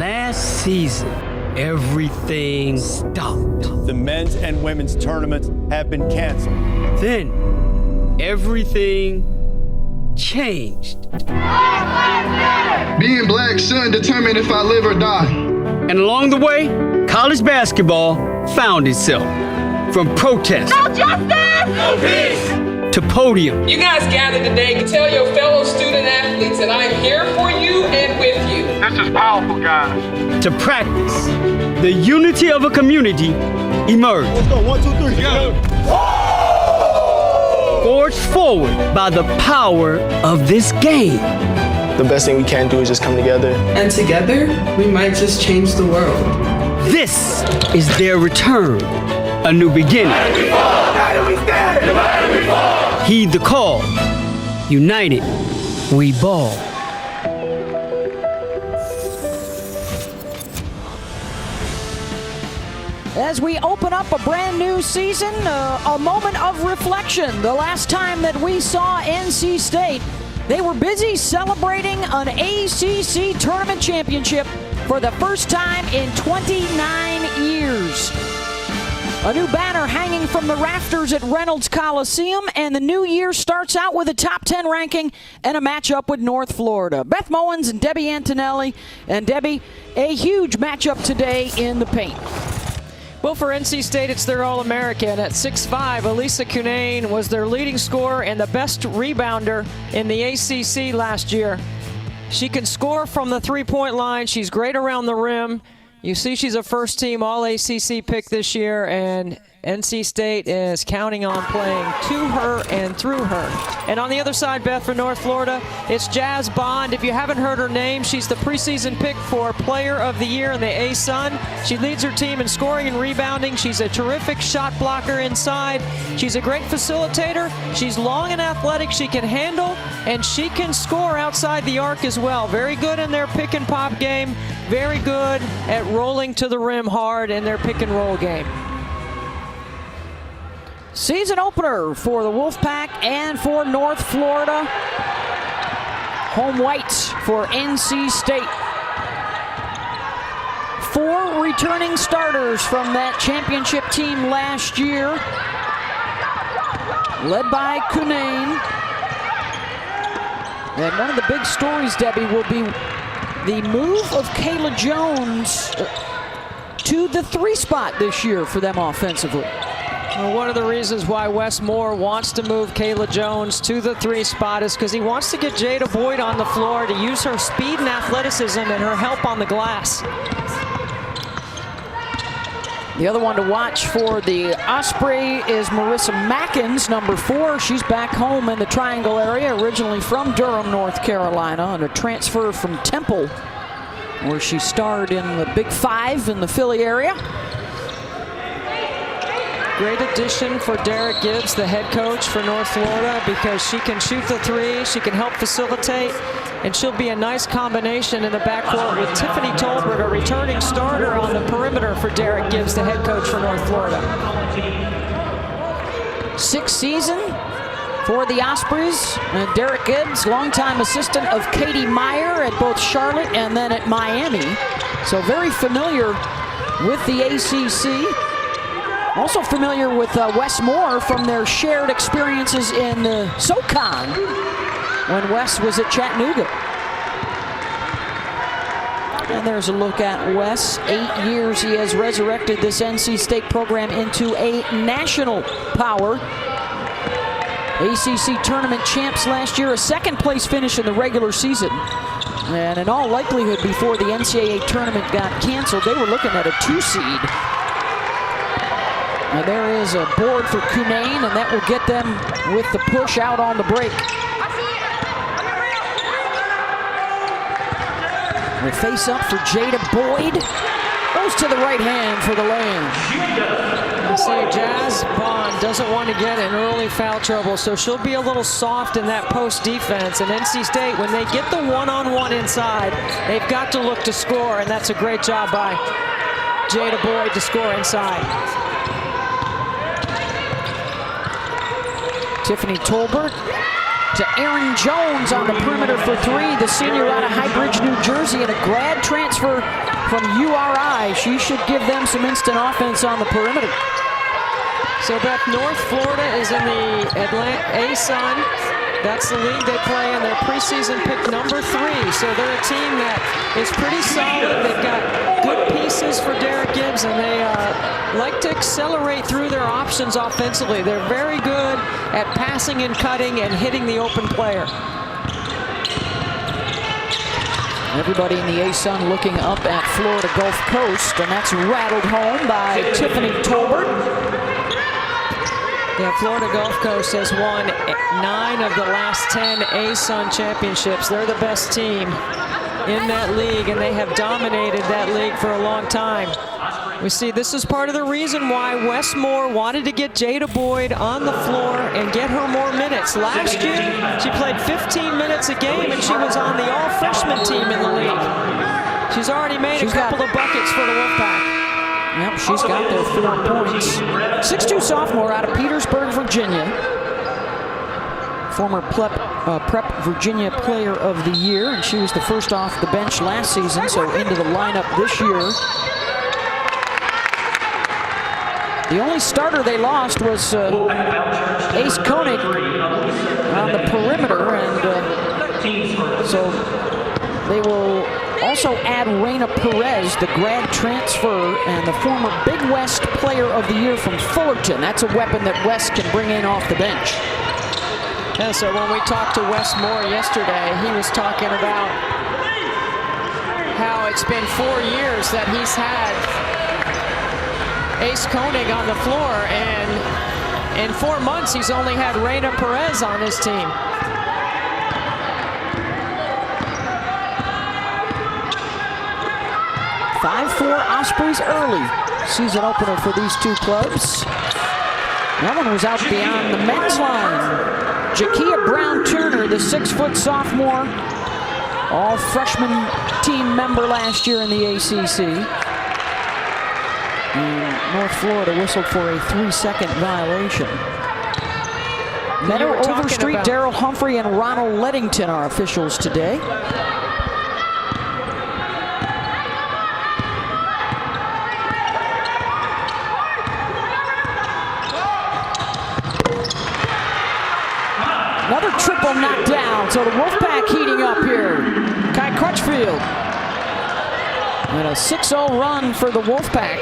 last season, everything stopped. The men's and women's tournaments have been canceled. Then, everything changed. Being black shouldn't determine if I live or die. And along the way, college basketball found itself. From protest, no justice, no peace, to podium. You guys gathered today to tell your fellow student athletes that I'm here for you and with you. This is powerful, guys. To practice, the unity of a community emerged. Let's go, 1, 2, 3, go. Forged forward by the power of this game. The best thing we can do is just come together. And together, we might just change the world. This is their return, a new beginning. Heed the call. United, we ball. As we open up a brand new season, a moment of reflection. The last time that we saw NC State, they were busy celebrating an ACC tournament championship for the first time in 29 years. A new banner hanging from the rafters at Reynolds Coliseum, and the new year starts out with a top 10 ranking and a matchup with North Florida. Beth Mowens and Debbie Antonelli. And Debbie, a huge matchup today in the paint. Well, for NC State, it's their All-American. At 6'5", Elisa Cunane was their leading scorer and the best rebounder in the ACC last year. She can score from the three-point line. She's great around the rim. You see she's a first-team All-ACC pick this year, and NC State is counting on playing to her and through her. And on the other side, Beth, for North Florida, it's Jazz Bond. If you haven't heard her name, she's the preseason pick for Player of the Year in the A-Sun. She leads her team in scoring and rebounding. She's a terrific shot blocker inside. She's a great facilitator. She's long and athletic. She can handle, and she can score outside the arc as well. Very good in their pick and pop game. Very good at rolling to the rim hard in their pick and roll game. Season opener for the Wolfpack and for North Florida. Home white for NC State. 4 returning starters from that championship team last year, led by Cunane. And one of the big stories, Debbie, will be the move of Kayla Jones to the 3 spot this year for them offensively. Well, one of the reasons why Wes Moore wants to move Kayla Jones to the 3 spot is because he wants to get Jada Boyd on the floor to use her speed and athleticism and her help on the glass. The other one to watch for the Osprey is Marissa Mackins, number 4. She's back home in the Triangle area, originally from Durham, North Carolina, and a transfer from Temple, where she starred in the Big 5 in the Philly area. Great addition for Derek Gibbs, the head coach for North Florida, because she can shoot the 3, she can help facilitate, and she'll be a nice combination in the backcourt with Tiffany Tolbert, a returning starter on the perimeter for Derek Gibbs, the head coach for North Florida. 6th season for the Ospreys. And Derek Gibbs, longtime assistant of Katie Meyer at both Charlotte and then at Miami. So very familiar with the ACC. Also familiar with Wes Moore from their shared experiences in the SoCon when Wes was at Chattanooga. And there's a look at Wes. 8 years he has resurrected this NC State program into a national power. ACC tournament champs last year, a 2nd place finish in the regular season. And in all likelihood, before the NCAA tournament got canceled, they were looking at a 2 seed. And there is a board for Cunane, and that will get them with the push out on the break. The face up for Jada Boyd. Goes to the right hand for the lane. You see, Jazz Bond doesn't want to get in early foul trouble, so she'll be a little soft in that post defense. And NC State, when they get the one-on-one inside, they've got to look to score, and that's a great job by Jada Boyd to score inside. Tiffany Tolbert to Aaron Jones on the perimeter for 3, the senior out of High Bridge, New Jersey, and a grad transfer from URI. She should give them some instant offense on the perimeter. So, Beth, North Florida is in the Atlanta ASUN. That's the league they play in. Their preseason pick number 3. So they're a team that is pretty solid. They've got good pieces for Derek Gibbs, and they like to accelerate through their options offensively. They're very good at passing and cutting and hitting the open player. Everybody in the ASUN looking up at Florida Gulf Coast, and that's rattled home by Tiffany Tolbert. Yeah, Florida Gulf Coast has won 9 of the last 10 ASUN championships. They're the best team in that league, and they have dominated that league for a long time. We see this is part of the reason why Westmore wanted to get Jada Boyd on the floor and get her more minutes. Last year, she played 15 minutes a game, and she was on the all-freshman team in the league. She's already made a couple of buckets for the Wolfpack. Yep, she's got their 4 points. 6'2" sophomore out of Petersburg, Virginia. Former Prep Virginia Player of the Year, and she was the first off the bench last season, so into the lineup this year. The only starter they lost was Ace Koenig on the perimeter, and so they will also add Reyna Perez, the grad transfer and the former Big West Player of the Year from Fullerton. That's a weapon that West can bring in off the bench. Yeah, so when we talked to Wes Moore yesterday, he was talking about how it's been 4 years that he's had Ace Koenig on the floor, and in 4 months he's only had Reyna Perez on his team. .54 Ospreys early. Season opener for these two clubs. That one was out beyond the men's line. Jakia Brown-Turner, the 6' sophomore, all freshman team member last year in the ACC. And North Florida whistled for a 3-second violation. Meadow Overstreet, Daryl Humphrey, and Ronald Leddington are officials today. Another triple knocked down, so the Wolfpack heating up here. Kai Crutchfield. And a 6-0 run for the Wolfpack.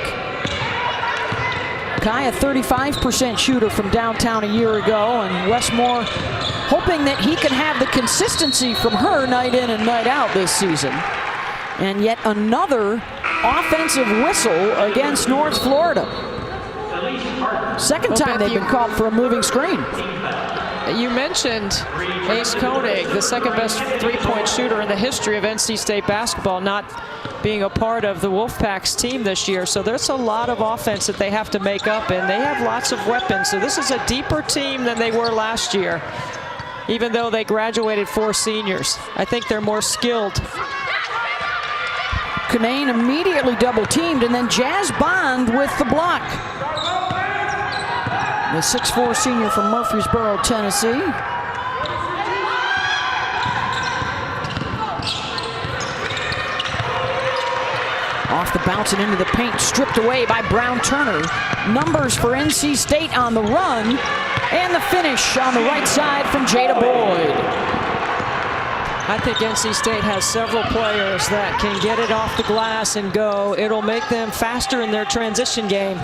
Kai, a 35% shooter from downtown a year ago, and Westmore hoping that he can have the consistency from her night in and night out this season. And yet another offensive whistle against North Florida. Second time they've been called for a moving screen. You mentioned Ace Koenig, the second best three-point shooter in the history of NC State basketball, not being a part of the Wolfpack's team this year. So there's a lot of offense that they have to make up, and they have lots of weapons. So this is a deeper team than they were last year, even though they graduated 4 seniors. I think they're more skilled. Canane immediately double-teamed, and then Jazz Bond with the block. The 6'4" senior from Murfreesboro, Tennessee. Off the bounce and into the paint, stripped away by Brown-Turner. Numbers for NC State on the run, and the finish on the right side from Jada Boyd. I think NC State has several players that can get it off the glass and go. It'll make them faster in their transition game.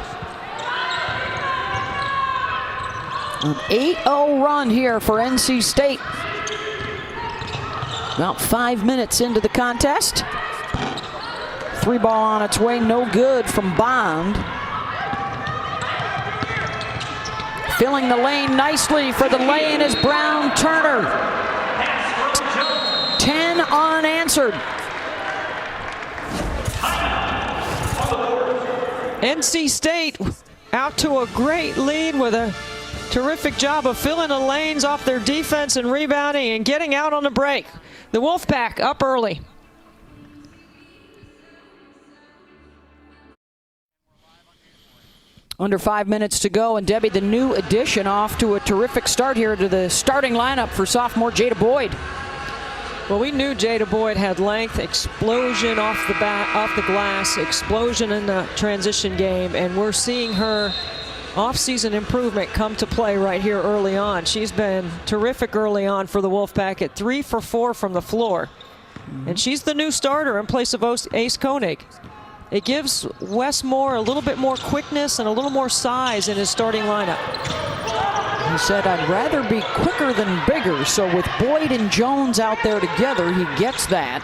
An 8-0 run here for NC State. About 5 minutes into the contest. 3 ball on its way, no good from Bond. Filling the lane nicely for the lane is Brown-Turner. 10 unanswered. NC State out to a great lead with a terrific job of filling the lanes off their defense and rebounding and getting out on the break. The Wolfpack up early. Under 5 minutes to go, and Debbie, the new addition, off to a terrific start here to the starting lineup for sophomore Jada Boyd. Well, we knew Jada Boyd had length, explosion off the glass, explosion in the transition game, and we're seeing her off-season improvement come to play right here early on. She's been terrific early on for the Wolfpack at 3 for 4 from the floor. And she's the new starter in place of Ace Koenig. It gives Wes Moore a little bit more quickness and a little more size in his starting lineup. He said, I'd rather be quicker than bigger. So with Boyd and Jones out there together, he gets that.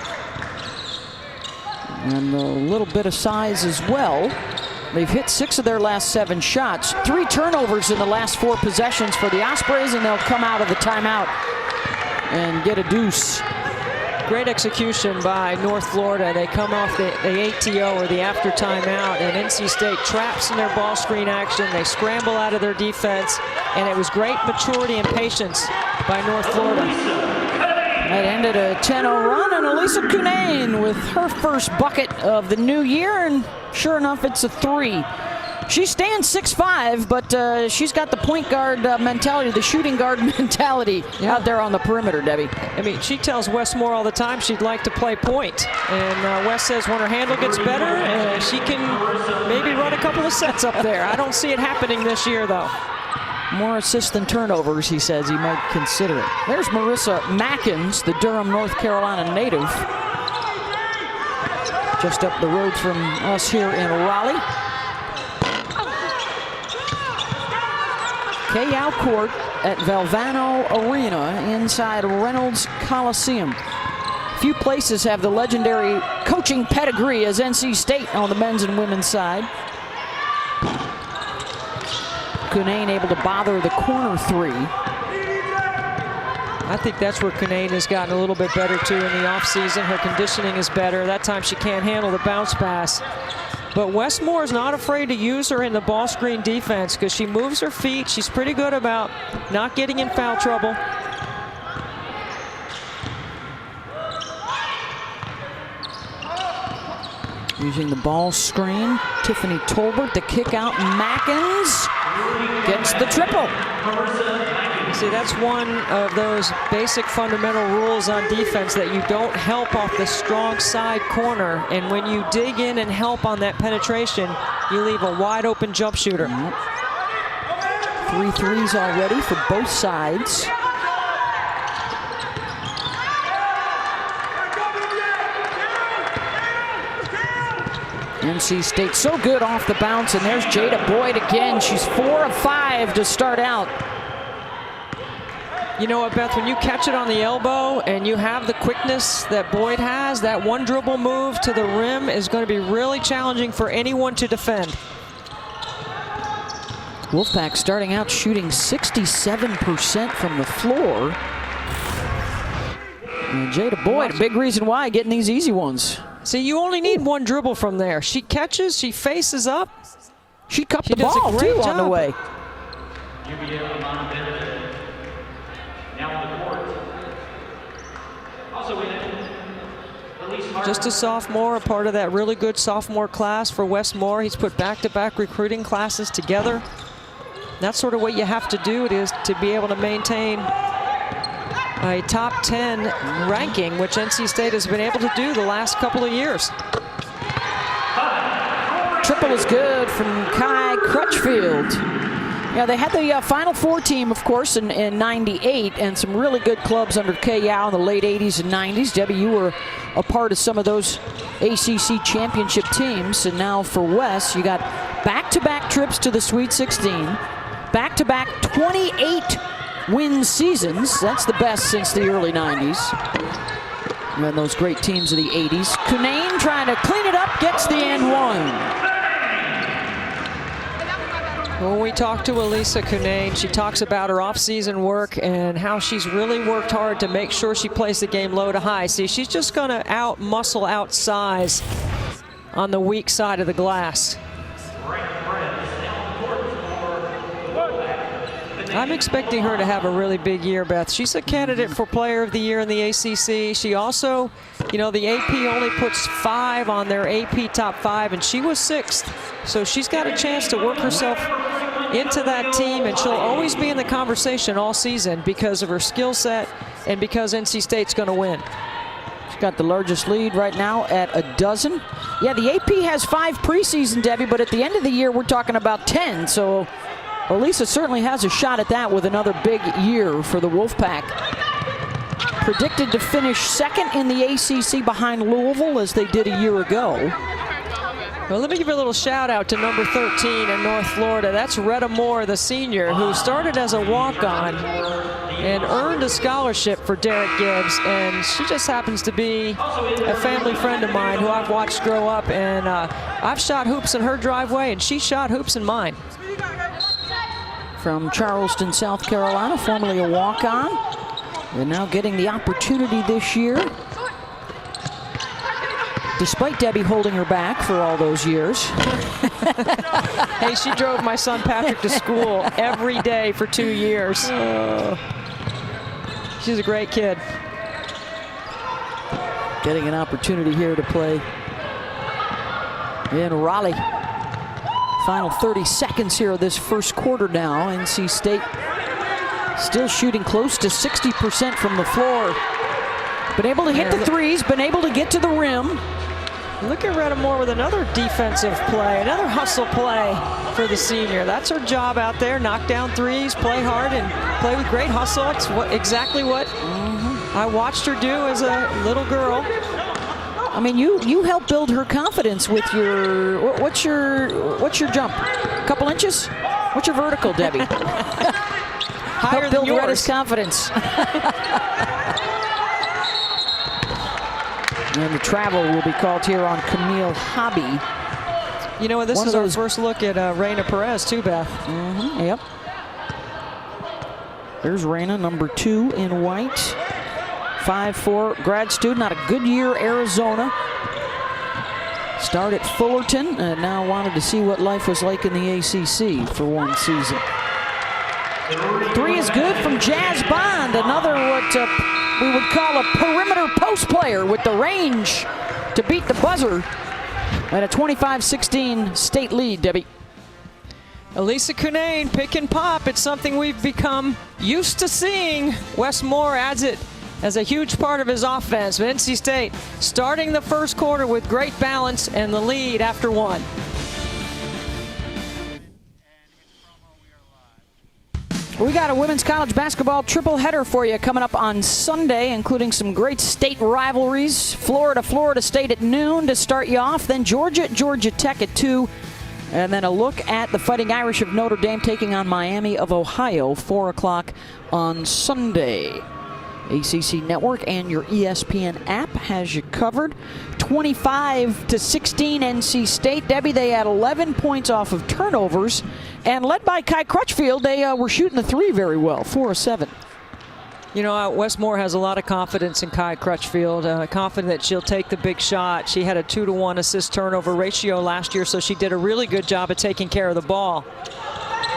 And a little bit of size as well. They've hit 6 of their last 7 shots. 3 turnovers in the last 4 possessions for the Ospreys, and they'll come out of the timeout and get a deuce. Great execution by North Florida. They come off the ATO, or the after timeout, and NC State traps in their ball screen action. They scramble out of their defense, and it was great maturity and patience by North Florida. That ended a 10-0 run, and Elisa Cunane with her first bucket of the new year, and sure enough, it's a 3. She stands 6'5", but she's got the point guard mentality, the shooting guard mentality out there on the perimeter, Debbie. I mean, she tells Wes Moore all the time she'd like to play point. And Wes says when her handle gets better, she can maybe run a couple of sets up there. I don't see it happening this year, though. More assists than turnovers, he says he might consider it. There's Marissa Mackins, the Durham, North Carolina native. Just up the road from us here in Raleigh. K-Al Court at Valvano Arena inside Reynolds Coliseum. Few places have the legendary coaching pedigree as NC State on the men's and women's side. Cunane able to bother the corner 3. I think that's where Cunane has gotten a little bit better too in the offseason. Her conditioning is better. That time she can't handle the bounce pass. But Wes Moore is not afraid to use her in the ball screen defense because she moves her feet. She's pretty good about not getting in foul trouble. Using the ball screen, Tiffany Tolbert, the kick out, Mackins gets the triple. See, that's one of those basic fundamental rules on defense, that you don't help off the strong side corner. And when you dig in and help on that penetration, you leave a wide open jump shooter. 3 threes already for both sides. NC State so good off the bounce, and there's Jada Boyd again. She's 4 of 5 to start out. You know what, Beth, when you catch it on the elbow and you have the quickness that Boyd has, that one dribble move to the rim is going to be really challenging for anyone to defend. Wolfpack starting out shooting 67% from the floor. And Jada Boyd, a big reason why, getting these easy ones. See, you only need one dribble from there. She catches, she faces up. She cupped the ball, too, on the way. Just a sophomore, a part of that really good sophomore class for Wes Moore. He's put back-to-back recruiting classes together. That's sort of what you have to do, it is to be able to maintain a top 10 ranking, which NC State has been able to do the last couple of years. Triple is good from Kai Crutchfield. Yeah, they had the Final Four team, of course, in '98, and some really good clubs under K-Al in the late '80s and '90s. Debbie, you were a part of some of those ACC championship teams, and now for Wes, you got back-to-back trips to the Sweet 16, back-to-back 28-win seasons. That's the best since the early '90s. And those great teams of the '80s. Cunane trying to clean it up, gets the and one. When we talk to Elisa Cunane, she talks about her off-season work and how she's really worked hard to make sure she plays the game low to high. See, she's just going to out-muscle, out-size on the weak side of the glass. I'm expecting her to have a really big year, Beth. She's a candidate for Player of the Year in the ACC. She also, you know, the AP only puts 5 on their AP top 5, and she was 6th. So she's got a chance to work herself into that team, and she'll always be in the conversation all season because of her skill set and because NC State's going to win. got the largest lead right now at 12. Yeah, the AP has 5 preseason, Debbie, but at the end of the year, we're talking about 10. So Elisa certainly has a shot at that with another big year for the Wolfpack. Predicted to finish second in the ACC behind Louisville as they did a year ago. Well, let me give a little shout out to number 13 in North Florida. That's Retta Moore, the senior, who started as a walk-on and earned a scholarship for Derek Gibbs. And she just happens to be a family friend of mine who I've watched grow up. And I've shot hoops in her driveway, and she shot hoops in mine. From Charleston, South Carolina, formerly a walk-on, and now getting the opportunity this year. Despite Debbie holding her back for all those years. Hey, she drove my son Patrick to school every day for 2 years. She's a great kid. Getting an opportunity here to play in Raleigh. Final 30 seconds here of this first quarter now. NC State still shooting close to 60% from the floor. Been able to hit the threes, been able to get to the rim. Look at Retta Moore with another defensive play, another hustle play for the senior. That's her job out there, knock down threes, play hard, and play with great hustle. It's exactly what I watched her do as a little girl. I mean, you helped build her confidence with your, what's your jump? A couple inches? What's your vertical, Debbie? Higher help than build yours. Retta's confidence. And the travel will be called here on Camille Hobby. You know what, this is our first look at Reyna Perez too, Beth. Yep. There's Reyna, number 2 in white. 5'4", grad student out of Goodyear, Arizona. Started at Fullerton and now wanted to see what life was like in the ACC for one season. 3 is good from Jazz Bond, another what we would call a perimeter post player with the range to beat the buzzer at a 25-16 state lead, Debbie. Elisa Cunane, pick and pop. It's something we've become used to seeing. Wes Moore adds it as a huge part of his offense. NC State starting the first quarter with great balance and the lead after 1. We got a women's college basketball triple header for you coming up on Sunday, including some great state rivalries. Florida State at noon to start you off, then Georgia Tech at 2, and then a look at the Fighting Irish of Notre Dame taking on Miami of Ohio, 4 o'clock on Sunday. ACC Network and your ESPN app has you covered. 25-16 NC State. Debbie, they had 11 points off of turnovers, and led by Kai Crutchfield, they were shooting the 3 very well, 4 of 7. You know, Wes Moore has a lot of confidence in Kai Crutchfield, confident that she'll take the big shot. She had a 2-to-1 assist-turnover ratio last year, so she did a really good job of taking care of the ball.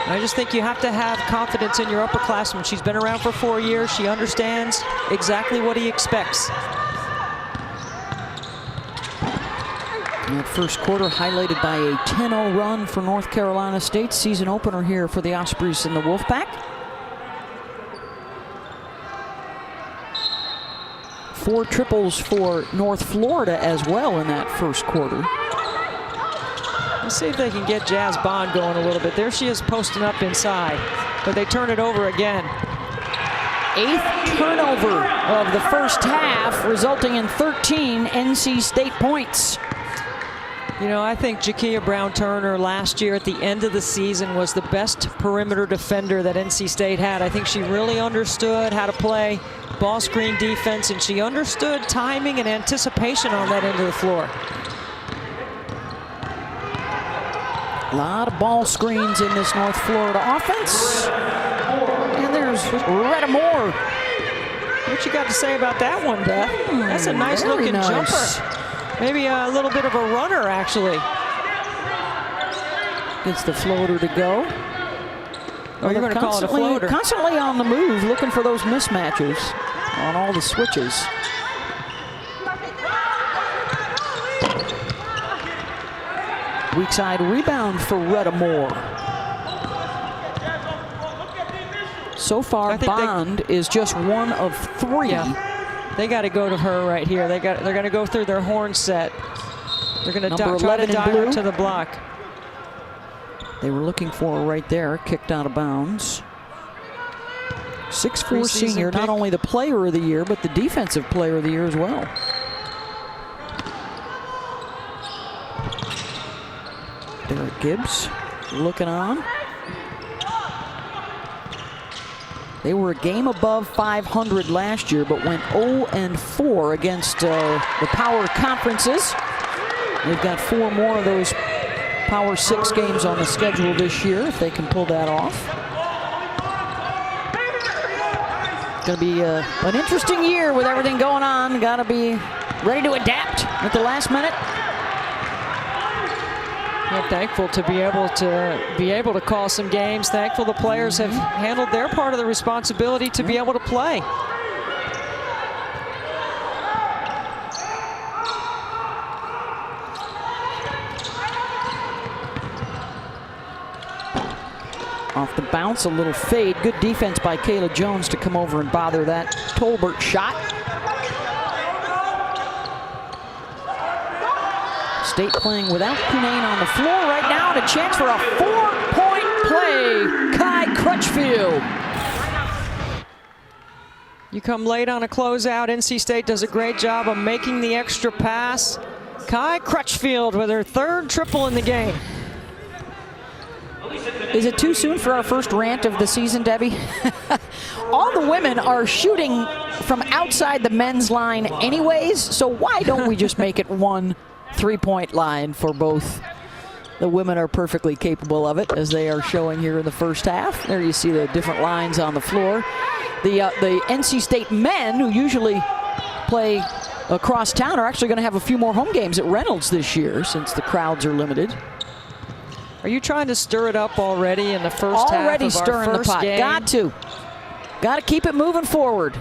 I just think you have to have confidence in your upperclassman. She's been around for 4 years. She understands exactly what he expects. That first quarter highlighted by a 10-0 run for North Carolina State. Season opener here for the Ospreys and the Wolfpack. 4 triples for North Florida as well in that first quarter. Let's see if they can get Jazz Bond going a little bit. There she is posting up inside, but they turn it over again. 8th turnover of the first half, resulting in 13 NC State points. You know, I think Jakia Brown-Turner last year at the end of the season was the best perimeter defender that NC State had. I think she really understood how to play ball screen defense, and she understood timing and anticipation on that end of the floor. A lot of ball screens in this North Florida offense. And there's Retta Moore. What you got to say about that one, Beth? That's a nice looking jumper. Maybe a little bit of a runner, actually. Gets the floater to go. Oh, you're going to call it a floater. Constantly on the move, looking for those mismatches on all the switches. Weak side rebound for Retta Moore. So far, Bond is just 1 of 3 They got to go to her right here. They're going to go through their horn set. They're going to try to dive her to the block. They were looking for her right there, kicked out of bounds. 6'4" senior, not only the player of the year, but the defensive player of the year as well. Derek Gibbs looking on. They were a game above 500 last year, but went 0-4 against the Power Conferences. They've got 4 more of those Power 6 games on the schedule this year, if they can pull that off. It's going to be an interesting year with everything going on. Got to be ready to adapt at the last minute. Yeah, thankful to be able to call some games. Thankful the players have handled their part of the responsibility to be able to play. Off the bounce, a little fade. Good defense by Kayla Jones to come over and bother that Tolbert shot. State playing without Cunane on the floor right now, and a chance for a 4-point play. Kai Crutchfield. You come late on a closeout. NC State does a great job of making the extra pass. Kai Crutchfield with her 3rd triple in the game. Is it too soon for our first rant of the season, Debbie? All the women are shooting from outside the men's line anyways, so why don't we just make it 1 3-point line for both? The women are perfectly capable of it, as they are showing here in the first half. There you see the different lines on the floor. The NC State men, who usually play across town, are actually going to have a few more home games at Reynolds this year, since the crowds are limited. Are you trying to stir it up already in the first half of our Already stirring the pot. game? Got to keep it moving forward.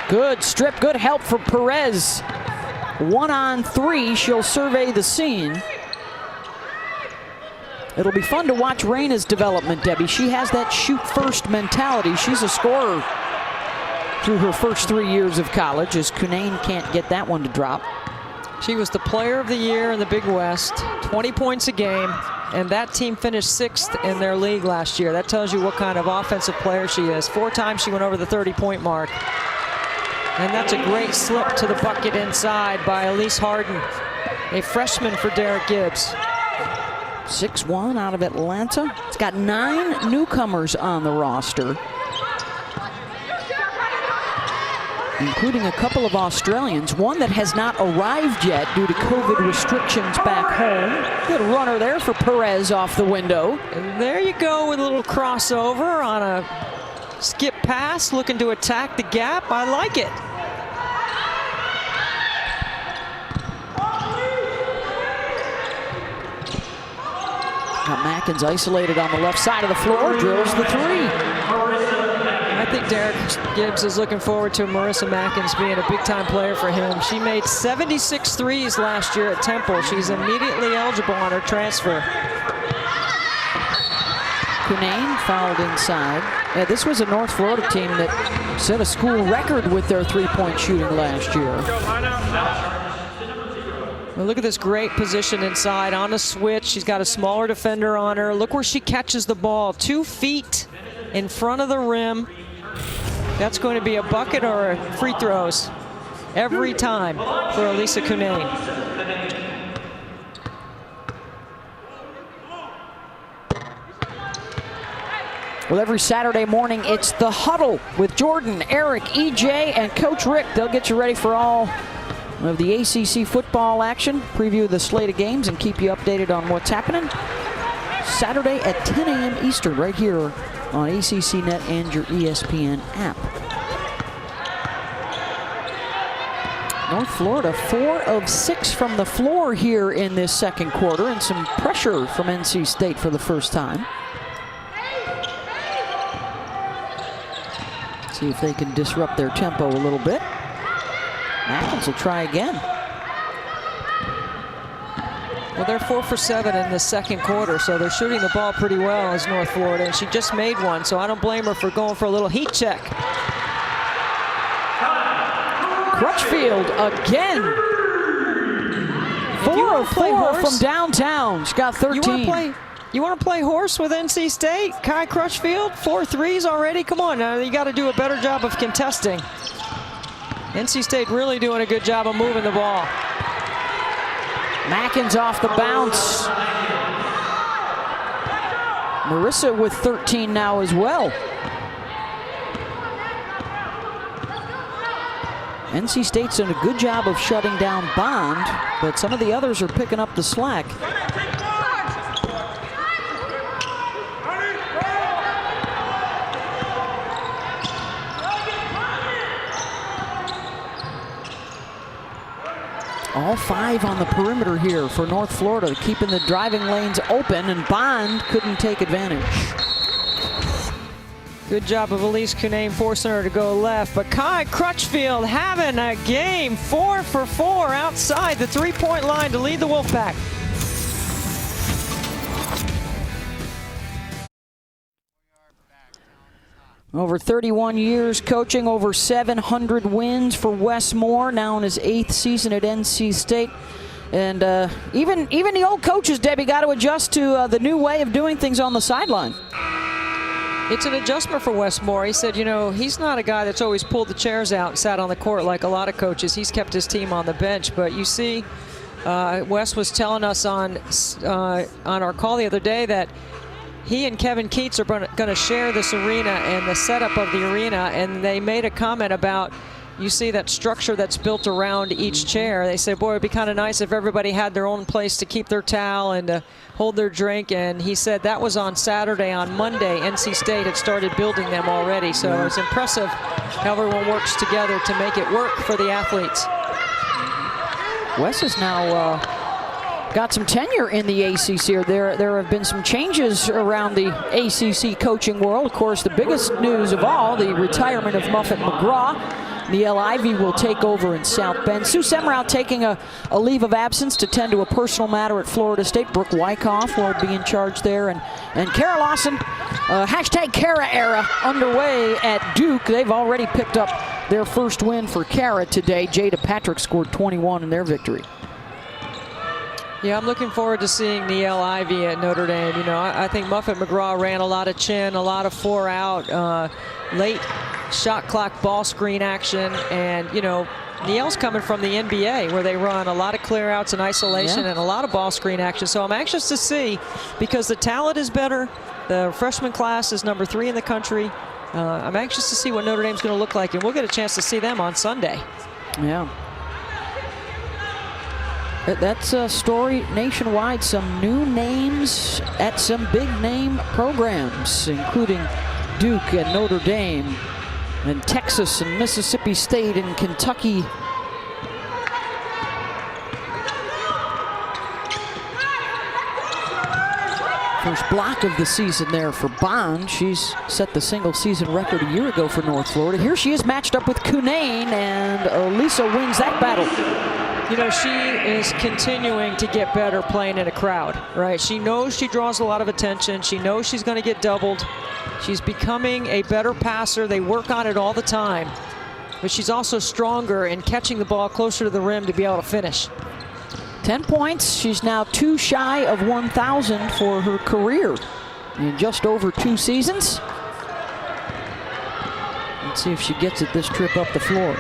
Good strip, good help for Perez. 1-on-3, she'll survey the scene. It'll be fun to watch Raina's development, Debbie. She has that shoot-first mentality. She's a scorer through her first 3 years of college, as Cunane can't get that one to drop. She was the player of the year in the Big West, 20 points a game, and that team finished 6th in their league last year. That tells you what kind of offensive player she is. 4 times she went over the 30-point mark. And that's a great slip to the bucket inside by Elise Harden, a freshman for Derek Gibbs. 6'1" out of Atlanta. It's got 9 newcomers on the roster, including a couple of Australians, one that has not arrived yet due to COVID restrictions back home. Good runner there for Perez off the window. And there you go with a little crossover on a skip pass, looking to attack the gap. I like it. Got Mackins isolated on the left side of the floor, drills the 3. I think Derek Gibbs is looking forward to Marissa Mackins being a big-time player for him. She made 76 threes last year at Temple. She's immediately eligible on her transfer. Cunane fouled inside. Yeah, this was a North Florida team that set a school record with their 3-point shooting last year. Well, look at this great position inside on a switch. She's got a smaller defender on her. Look where she catches the ball. 2 feet in front of the rim. That's going to be a bucket or free throws every time for Elisa Cunane. Well, every Saturday morning, it's the Huddle with Jordan, Eric, EJ, and Coach Rick. They'll get you ready for all of the ACC football action, preview the slate of games, and keep you updated on what's happening. Saturday at 10 a.m. Eastern, right here on ACC Net and your ESPN app. North Florida, 4 of 6 from the floor here in this second quarter, and some pressure from NC State for the first time. See if they can disrupt their tempo a little bit. Mackins will try again. Well, they're 4 for 7 in the second quarter, so they're shooting the ball pretty well as North Florida, and she just made one, so I don't blame her for going for a little heat check. Crutchfield again. 4 of 4 from downtown. She got 13. You want to play horse with NC State? Kai Crutchfield, 4 threes already? Come on, now you got to do a better job of contesting. NC State really doing a good job of moving the ball. Mackins off the bounce. Marissa with 13 now as well. NC State's done a good job of shutting down Bond, but some of the others are picking up the slack. All 5 on the perimeter here for North Florida, keeping the driving lanes open, and Bond couldn't take advantage. Good job of Elise Cunane forcing her to go left, but Kai Crutchfield having a game, 4 for 4 outside the three-point line to lead the Wolfpack. Over 31 years coaching, over 700 wins for Wes Moore, now in his 8th season at NC State. And even the old coaches, Debbie, got to adjust to the new way of doing things on the sideline. It's an adjustment for Wes Moore. He said, you know, he's not a guy that's always pulled the chairs out and sat on the court like a lot of coaches. He's kept his team on the bench. But you see, Wes was telling us on our call the other day that he and Kevin Keats are going to share this arena and the setup of the arena, and they made a comment about, you see that structure that's built around each chair. They said, boy, it'd be kind of nice if everybody had their own place to keep their towel and to hold their drink. And he said that was on Saturday. On Monday, NC State had started building them already. So it's impressive how everyone works together to make it work for the athletes. Wes has now got some tenure in the ACC. There have been some changes around the ACC coaching world. Of course, the biggest news of all, the retirement of Muffet McGraw. Niele Ivey will take over in South Bend. Sue Semrau taking a leave of absence to tend to a personal matter at Florida State. Brooke Wyckoff will be in charge there. And Kara Lawson, hashtag Kara era underway at Duke. They've already picked up their first win for Kara today. Jada Patrick scored 21 in their victory. Yeah, I'm looking forward to seeing Niele Ivey at Notre Dame. You know, I think Muffet McGraw ran a lot of chin, a lot of 4 out, late shot clock ball screen action. And, you know, Niele's coming from the NBA where they run a lot of clear outs and isolation and a lot of ball screen action. So I'm anxious to see, because the talent is better. The freshman class is number 3 in the country. I'm anxious to see what Notre Dame's going to look like, and we'll get a chance to see them on Sunday. Yeah. That's a story nationwide. Some new names at some big name programs, including Duke and Notre Dame and Texas and Mississippi State and Kentucky. First block of the season there for Bond. She's set the single season record a year ago for North Florida. Here she is matched up with Cunane, and Elisa wins that battle. You know, she is continuing to get better playing in a crowd, right? She knows she draws a lot of attention. She knows she's going to get doubled. She's becoming a better passer. They work on it all the time. But she's also stronger in catching the ball closer to the rim to be able to finish. 10 points. She's now 2 shy of 1,000 for her career in just over 2 seasons. Let's see if she gets it this trip up the floor.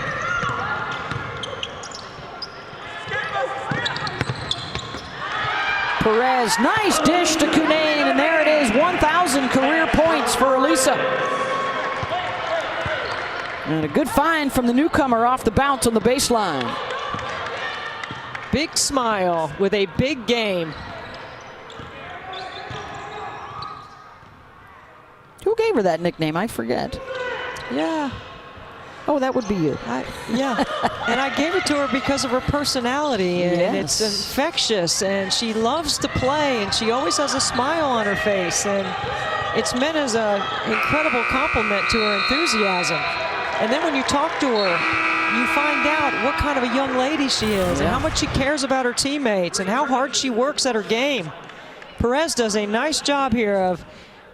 Perez, nice dish to Cunane, and there it is, 1,000 career points for Elisa. And a good find from the newcomer off the bounce on the baseline. Big smile with a big game. Who gave her that nickname? I forget. Yeah. Oh, that would be you. Yeah, and I gave it to her because of her personality, and it's infectious, and she loves to play, and she always has a smile on her face, and it's meant as an incredible compliment to her enthusiasm. And then when you talk to her, you find out what kind of a young lady she is and how much she cares about her teammates and how hard she works at her game. Perez does a nice job here of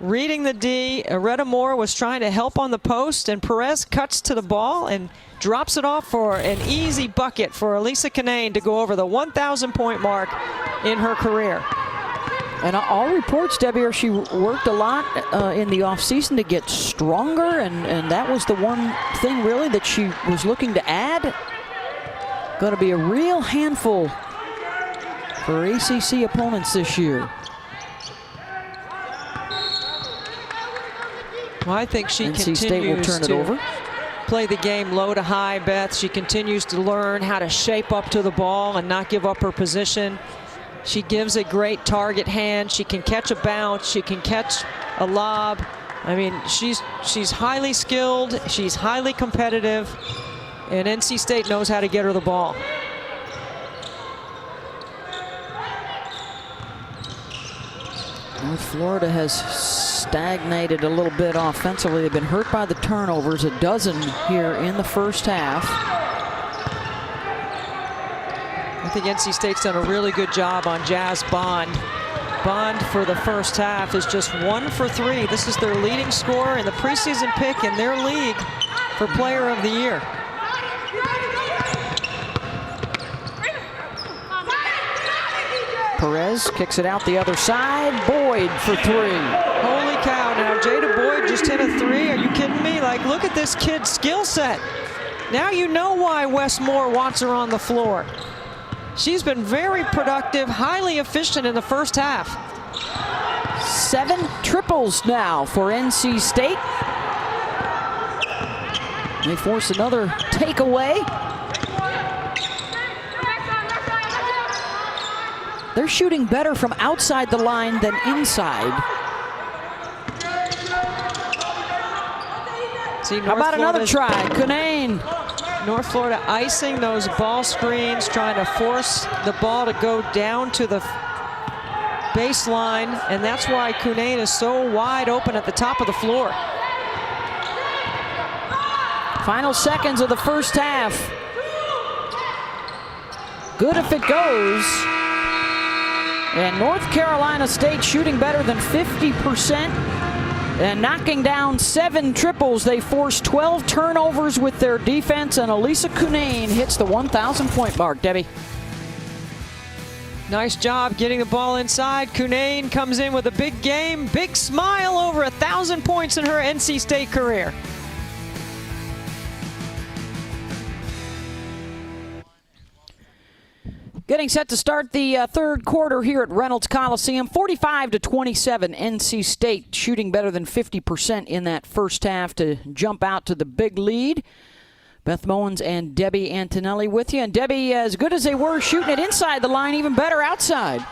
reading the D. Aretta Moore was trying to help on the post, and Perez cuts to the ball and drops it off for an easy bucket for Elisa Canane to go over the 1,000-point mark in her career. And all reports, Debbie, are she worked a lot in the offseason to get stronger, and that was the one thing really that she was looking to add. Going to be a real handful for ACC opponents this year. Well, I think she NC State will turn it over. Play the game low to high, Beth. She continues to learn how to shape up to the ball and not give up her position. She gives a great target hand. She can catch a bounce. She can catch a lob. I mean, she's highly skilled. She's highly competitive. And NC State knows how to get her the ball. North Florida has stagnated a little bit offensively. They've been hurt by the turnovers, a dozen here in the first half. I think NC State's done a really good job on Jazz Bond. Bond for the first half is just 1 for 3. This is their leading scorer and the preseason pick in their league for Player of the Year. Perez kicks it out the other side. Boyd for 3. Holy cow, now Jada Boyd just hit a 3. Are you kidding me? Like, look at this kid's skill set. Now you know why Wes Moore wants her on the floor. She's been very productive, highly efficient in the first half. 7 triples now for NC State. They force another takeaway. They're shooting better from outside the line than inside. See, how about another try? Canane. North Florida icing those ball screens, trying to force the ball to go down to the baseline, and that's why Canane is so wide open at the top of the floor. Final seconds of the first half. Good if it goes. And North Carolina State shooting better than 50% and knocking down 7 triples. They force 12 turnovers with their defense, and Elisa Canane hits the 1,000-point mark. Debbie. Nice job getting the ball inside. Canane comes in with a big game, big smile, over 1,000 points in her NC State career. Getting set to start the third quarter here at Reynolds Coliseum. 45-27, NC State shooting better than 50% in that first half to jump out to the big lead. Beth Mowens and Debbie Antonelli with you. And Debbie, as good as they were shooting it inside the line, even better outside.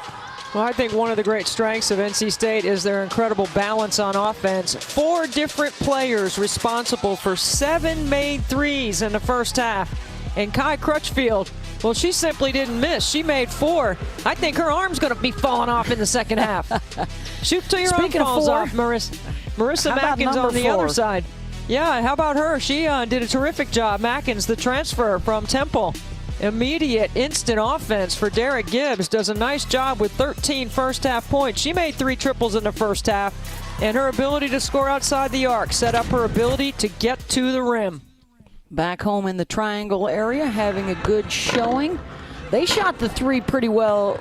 Well, I think one of the great strengths of NC State is their incredible balance on offense. 4 different players responsible for 7 made threes in the first half. And Kai Crutchfield, well, she simply didn't miss. She made 4. I think her arm's going to be falling off in the second half. Shoot till your arm falls off, Marissa Mackins on the other side. Yeah, how about her? She did a terrific job. Mackins, the transfer from Temple. Immediate, instant offense for Derek Gibbs. Does a nice job with 13 first-half points. She made 3 triples in the first half, and her ability to score outside the arc set up her ability to get to the rim. Back home in the triangle area, having a good showing. They shot the 3 pretty well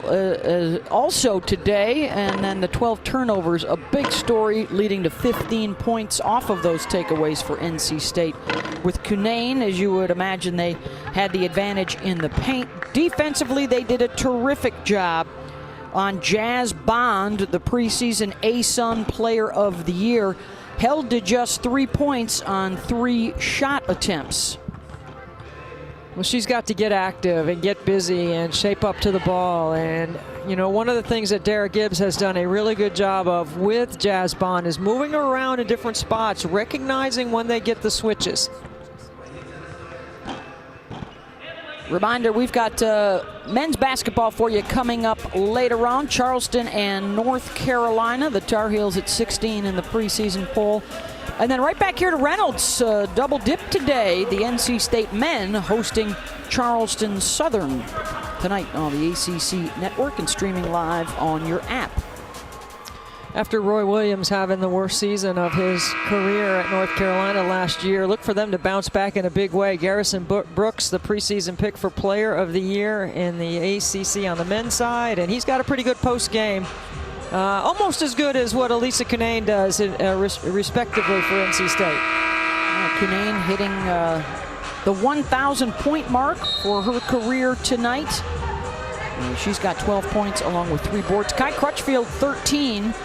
also today, and then the 12 turnovers, a big story leading to 15 points off of those takeaways for NC State. With Canane, as you would imagine, they had the advantage in the paint. Defensively, they did a terrific job on Jazz Bond, the preseason ASUN Player of the Year. Held to just 3 points on 3 shot attempts. Well, she's got to get active and get busy and shape up to the ball. And, you know, one of the things that Derek Gibbs has done a really good job of with Jazz Bond is moving her around in different spots, recognizing when they get the switches. Reminder, we've got men's basketball for you coming up later on. Charleston and North Carolina. The Tar Heels at 16 in the preseason poll. And then right back here to Reynolds, double dip today. The NC State men hosting Charleston Southern tonight on the ACC network and streaming live on your app. After Roy Williams having the worst season of his career at North Carolina last year, look for them to bounce back in a big way. Garrison Brooks, the preseason pick for Player of the Year in the ACC on the men's side, and he's got a pretty good post game. Almost as good as what Elisa Cunane does, respectively, for NC State. Cunane hitting the 1,000-point mark for her career tonight. She's got 12 points along with 3 boards. Kai Crutchfield, 13.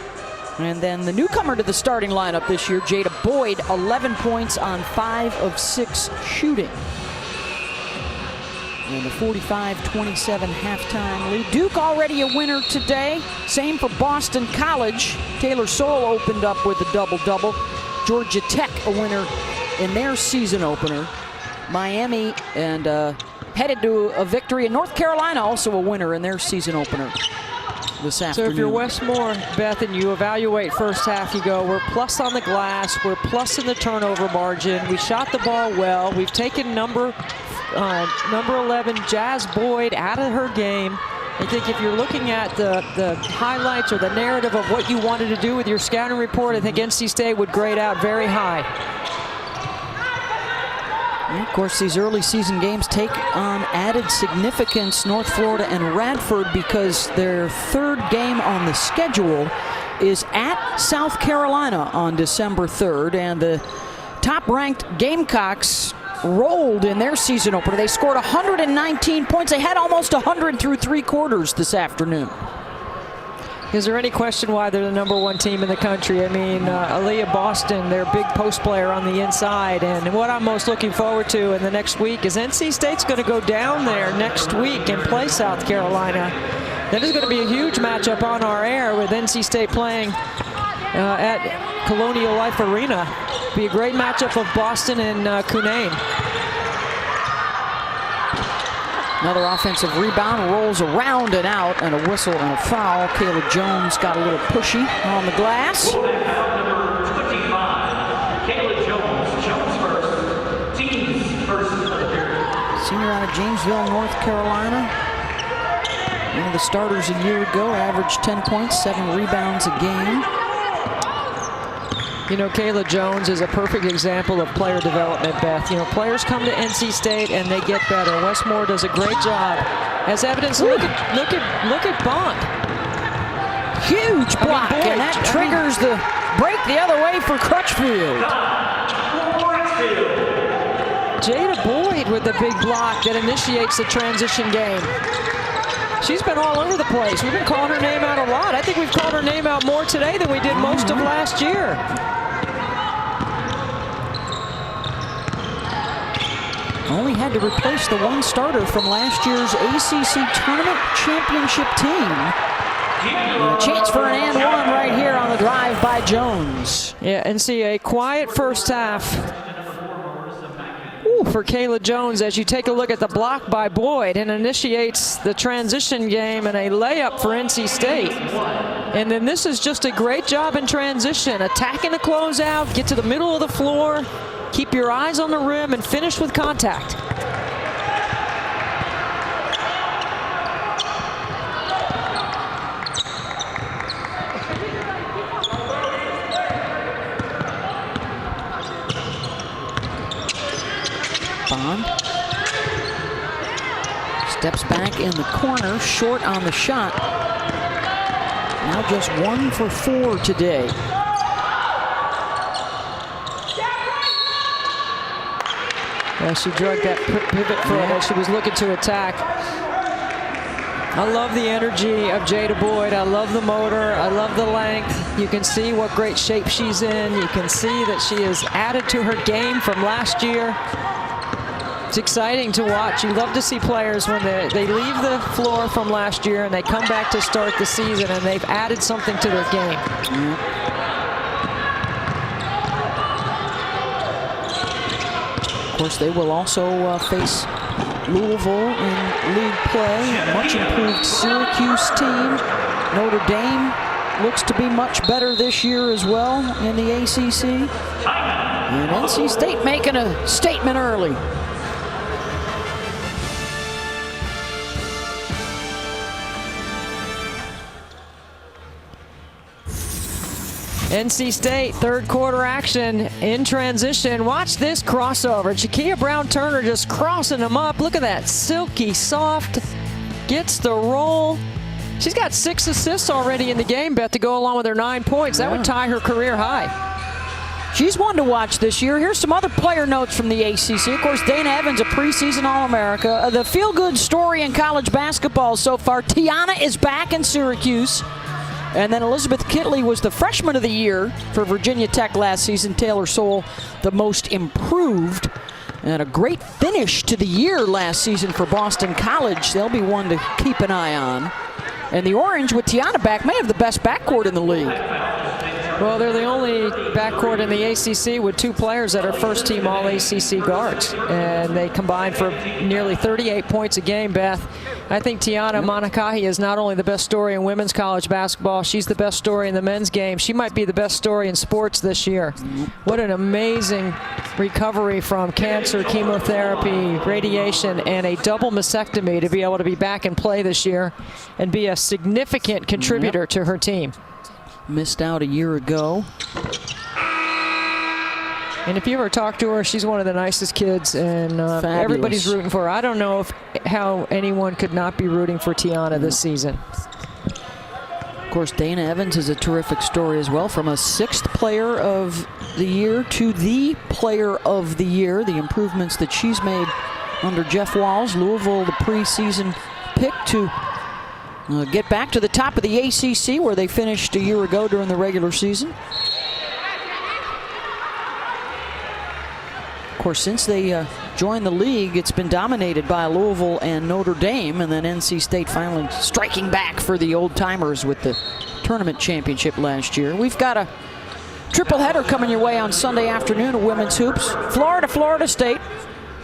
And then the newcomer to the starting lineup this year, Jada Boyd, 11 points on 5 of 6 shooting. And the 45-27 halftime lead. Duke already a winner today. Same for Boston College. Taylor Soule opened up with a double-double. Georgia Tech a winner in their season opener. Miami and headed to a victory. And North Carolina also a winner in their season opener this afternoon. So if you're Westmore, Beth, and you evaluate first half, you go, we're plus on the glass, we're plus in the turnover margin, we shot the ball well, we've taken number 11, Jazz Boyd, out of her game. I think if you're looking at the highlights or the narrative of what you wanted to do with your scouting report, I think NC State would grade out very high. And of course, these early season games take on added significance, North Florida and Radford, because their third game on the schedule is at South Carolina on December 3rd. And the top-ranked Gamecocks rolled in their season opener. They scored 119 points. They had almost 100 through 3 quarters this afternoon. Is there any question why they're the #1 team in the country? I mean, Aaliyah Boston, their big post player on the inside. And what I'm most looking forward to in the next week is NC State's going to go down there next week and play South Carolina. That is going to be a huge matchup on our air with NC State playing at Colonial Life Arena. Be a great matchup of Boston and Cunane. Another offensive rebound, rolls around and out, and a whistle and a foul. Kayla Jones got a little pushy on the glass. Number 25, Kayla Jones, Jones first, teams first of the period. Senior out of Janesville, North Carolina. One of the starters a year ago, averaged 10 points, 7 rebounds a game. You know, Kayla Jones is a perfect example of player development, Beth. You know, players come to NC State and they get better. Westmore does a great job. As evidence, look at Bond. Huge block, and that triggers the break the other way for Crutchfield. Jada Boyd with the big block that initiates the transition game. She's been all over the place. We've been calling her name out a lot. I think we've called her name out more today than we did most of last year. Only had to replace the one starter from last year's ACC Tournament Championship team. And a chance for an and one right here on the drive by Jones. Yeah, and see a quiet first half for Kayla Jones as you take a look at the block by Boyd, and initiates the transition game and a layup for NC State. And then this is just a great job in transition, attacking the closeout, get to the middle of the floor, keep your eyes on the rim, and finish with contact. Bond steps back in the corner, short on the shot. Now just 1 for 4 today. Yeah, she drug that pivot foot as she was looking to attack. I love the energy of Jada Boyd. I love the motor. I love the length. You can see what great shape she's in. You can see that she has added to her game from last year. It's exciting to watch. You love to see players when they leave the floor from last year and they come back to start the season and they've added something to their game. Of course, they will also face Louisville in league play. A much improved Syracuse team. Notre Dame looks to be much better this year as well in the ACC. And NC State making a statement early. NC State, third quarter action in transition. Watch this crossover. Jakia Brown-Turner just crossing them up. Look at that, silky soft, gets the roll. She's got 6 assists already in the game, Beth, to go along with her 9 points. That would tie her career high. She's one to watch this year. Here's some other player notes from the ACC. Of course, Dana Evans, a preseason All-America. The feel-good story in college basketball so far, Tiana is back in Syracuse. And then Elizabeth Kitley was the freshman of the year for Virginia Tech last season. Taylor Soule, the most improved. And a great finish to the year last season for Boston College. They'll be one to keep an eye on. And the Orange, with Tiana back, may have the best backcourt in the league. Well, they're the only backcourt in the ACC with 2 players that are first-team All-ACC guards. And they combine for nearly 38 points a game, Beth. I think Tiana Manakahi is not only the best story in women's college basketball, she's the best story in the men's game. She might be the best story in sports this year. What an amazing recovery from cancer, chemotherapy, radiation, and a double mastectomy to be able to be back and play this year and be a significant contributor to her team. Missed out a year ago. And if you ever talk to her, she's one of the nicest kids, and everybody's rooting for her. I don't know how anyone could not be rooting for Tiana this season. Of course, Dana Evans is a terrific story as well. From a 6th player of the year to the player of the year. The improvements that she's made under Jeff Walls. Louisville, the preseason pick to get back to the top of the ACC, where they finished a year ago during the regular season. Of course, since they joined the league, it's been dominated by Louisville and Notre Dame, and then NC State finally striking back for the old-timers with the tournament championship last year. We've got a triple header coming your way on Sunday afternoon of women's hoops. Florida State.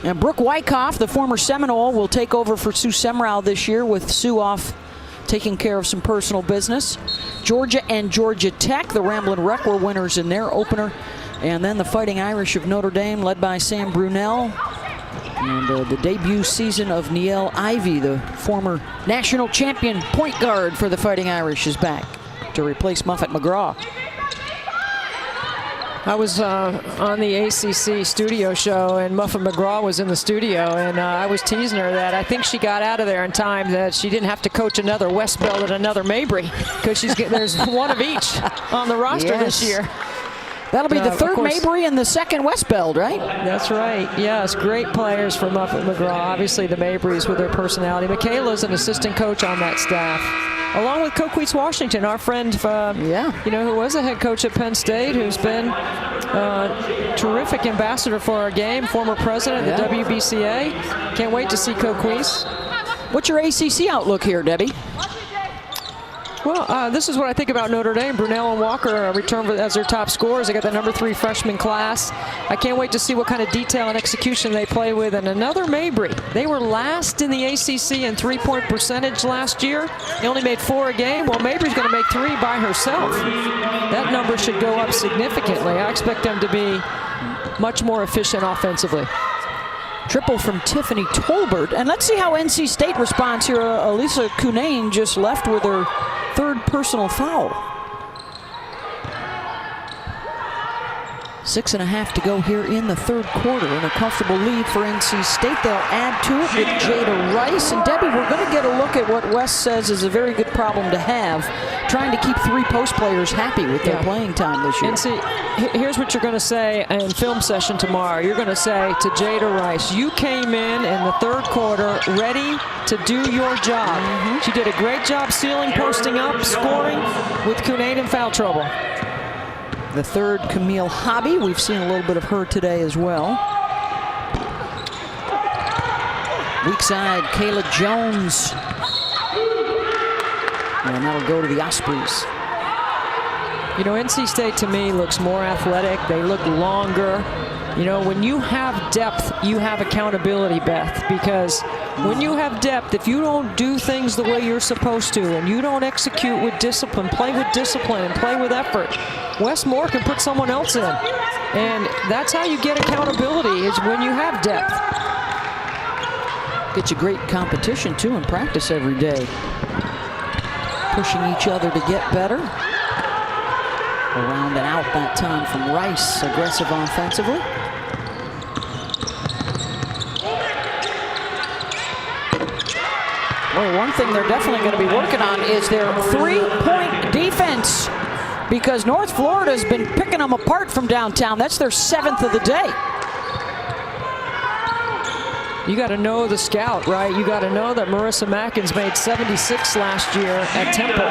And Brooke Wyckoff, the former Seminole, will take over for Sue Semrau this year, with Sue off taking care of some personal business. Georgia and Georgia Tech, the Ramblin' Wreck, were winners in their opener. And then the Fighting Irish of Notre Dame, led by Sam Brunel. And the debut season of Niele Ivey, the former national champion point guard for the Fighting Irish, is back to replace Muffet McGraw. I was on the ACC studio show, and Muffet McGraw was in the studio, and I was teasing her that I think she got out of there in time that she didn't have to coach another West Bell and another Mabry, because there's one of each on the roster this year. That'll be the third Mabry and the second Westbeld, right? That's right. Yes, great players for Muffet McGraw. Obviously, the Mabrys with their personality. Michaela's an assistant coach on that staff, along with Coquise Washington, our friend, who was a head coach at Penn State, who's been a terrific ambassador for our game, former president of the WBCA. Can't wait to see Coquise. What's your ACC outlook here, Debbie? Well, this is what I think about Notre Dame. Brunel and Walker return as their top scorers. They got the #3 freshman class. I can't wait to see what kind of detail and execution they play with. And another Mabry. They were last in the ACC in three-point percentage last year. They only made 4 a game. Well, Mabry's going to make 3 by herself. That number should go up significantly. I expect them to be much more efficient offensively. Triple from Tiffany Tolbert. And let's see how NC State responds here. Elisa Cunane just left with her 3rd personal foul. 6.5 to go here in the 3rd quarter, and a comfortable lead for NC State. They'll add to it with Jada Rice. And Debbie, we're going to get a look at what Wes says is a very good problem to have, trying to keep 3 post players happy with their playing time this year. And see, here's what you're going to say in film session tomorrow. You're going to say to Jada Rice, you came in the 3rd quarter ready to do your job. She did a great job sealing, posting up, scoring with Cunane in foul trouble. The 3rd, Camille Hobby. We've seen a little bit of her today as well. Weak side, Kayla Jones. And that'll go to the Ospreys. You know, NC State to me looks more athletic. They look longer. You know, when you have depth, you have accountability, Beth, because when you have depth, if you don't do things the way you're supposed to and you don't execute with discipline, play with discipline and play with effort, Wes Moore can put someone else in. And that's how you get accountability, is when you have depth. Get you great competition, too, in practice every day. Pushing each other to get better. Around and out that time from Rice, aggressive offensively. Boy, one thing they're definitely going to be working on is their three-point defense, because North Florida's been picking them apart from downtown. That's their 7th of the day. You got to know the scout, right? You got to know that Marissa Mackins made 76 last year at Temple.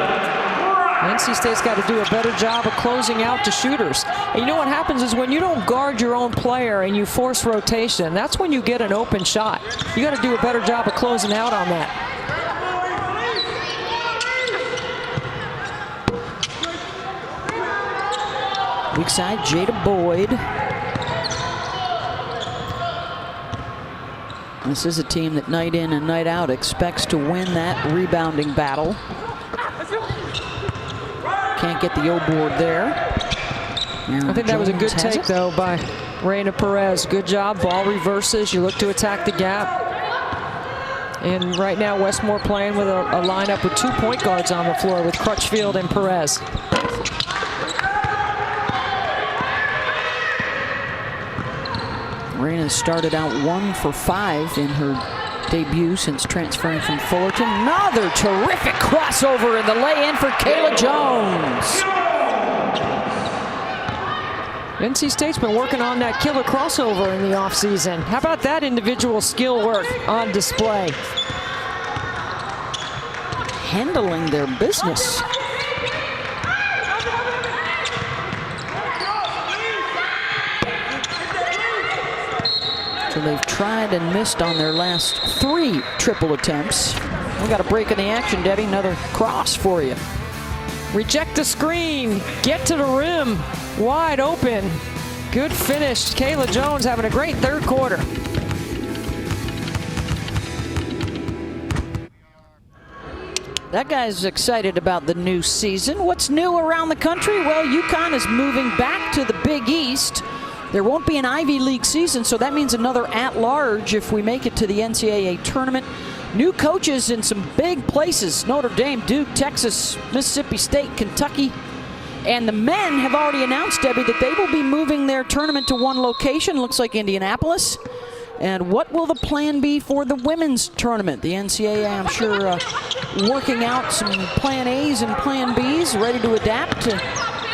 NC State's got to do a better job of closing out to shooters. And you know what happens is when you don't guard your own player and you force rotation, that's when you get an open shot. You got to do a better job of closing out on that. Weak side, Jada Boyd. This is a team that night in and night out expects to win that rebounding battle. Can't get the O-board there. I think that was a good take, though, by Reina Perez. Good job. Ball reverses. You look to attack the gap. And right now, Westmore playing with a lineup with 2 point guards on the floor with Crutchfield and Perez. Reina started out 1 for 5 in her debut since transferring from Fullerton. Another terrific crossover in the lay-in for Kayla Jones. NC State's been working on that killer crossover in the offseason. How about that individual skill work on display? Handling their business. So they've tried and missed on their last 3 triple attempts. We got a break in the action, Debbie. Another cross for you. Reject the screen. Get to the rim. Wide open. Good finish. Kayla Jones having a great third quarter. That guy's excited about the new season. What's new around the country? Well, UConn is moving back to the Big East. There won't be an Ivy League season, so that means another at-large if we make it to the NCAA tournament. New coaches in some big places: Notre Dame, Duke, Texas, Mississippi State, Kentucky. And the men have already announced, Debbie, that they will be moving their tournament to one location. Looks like Indianapolis. And what will the plan be for the women's tournament? The NCAA, I'm sure, working out some plan A's and plan B's, ready to adapt.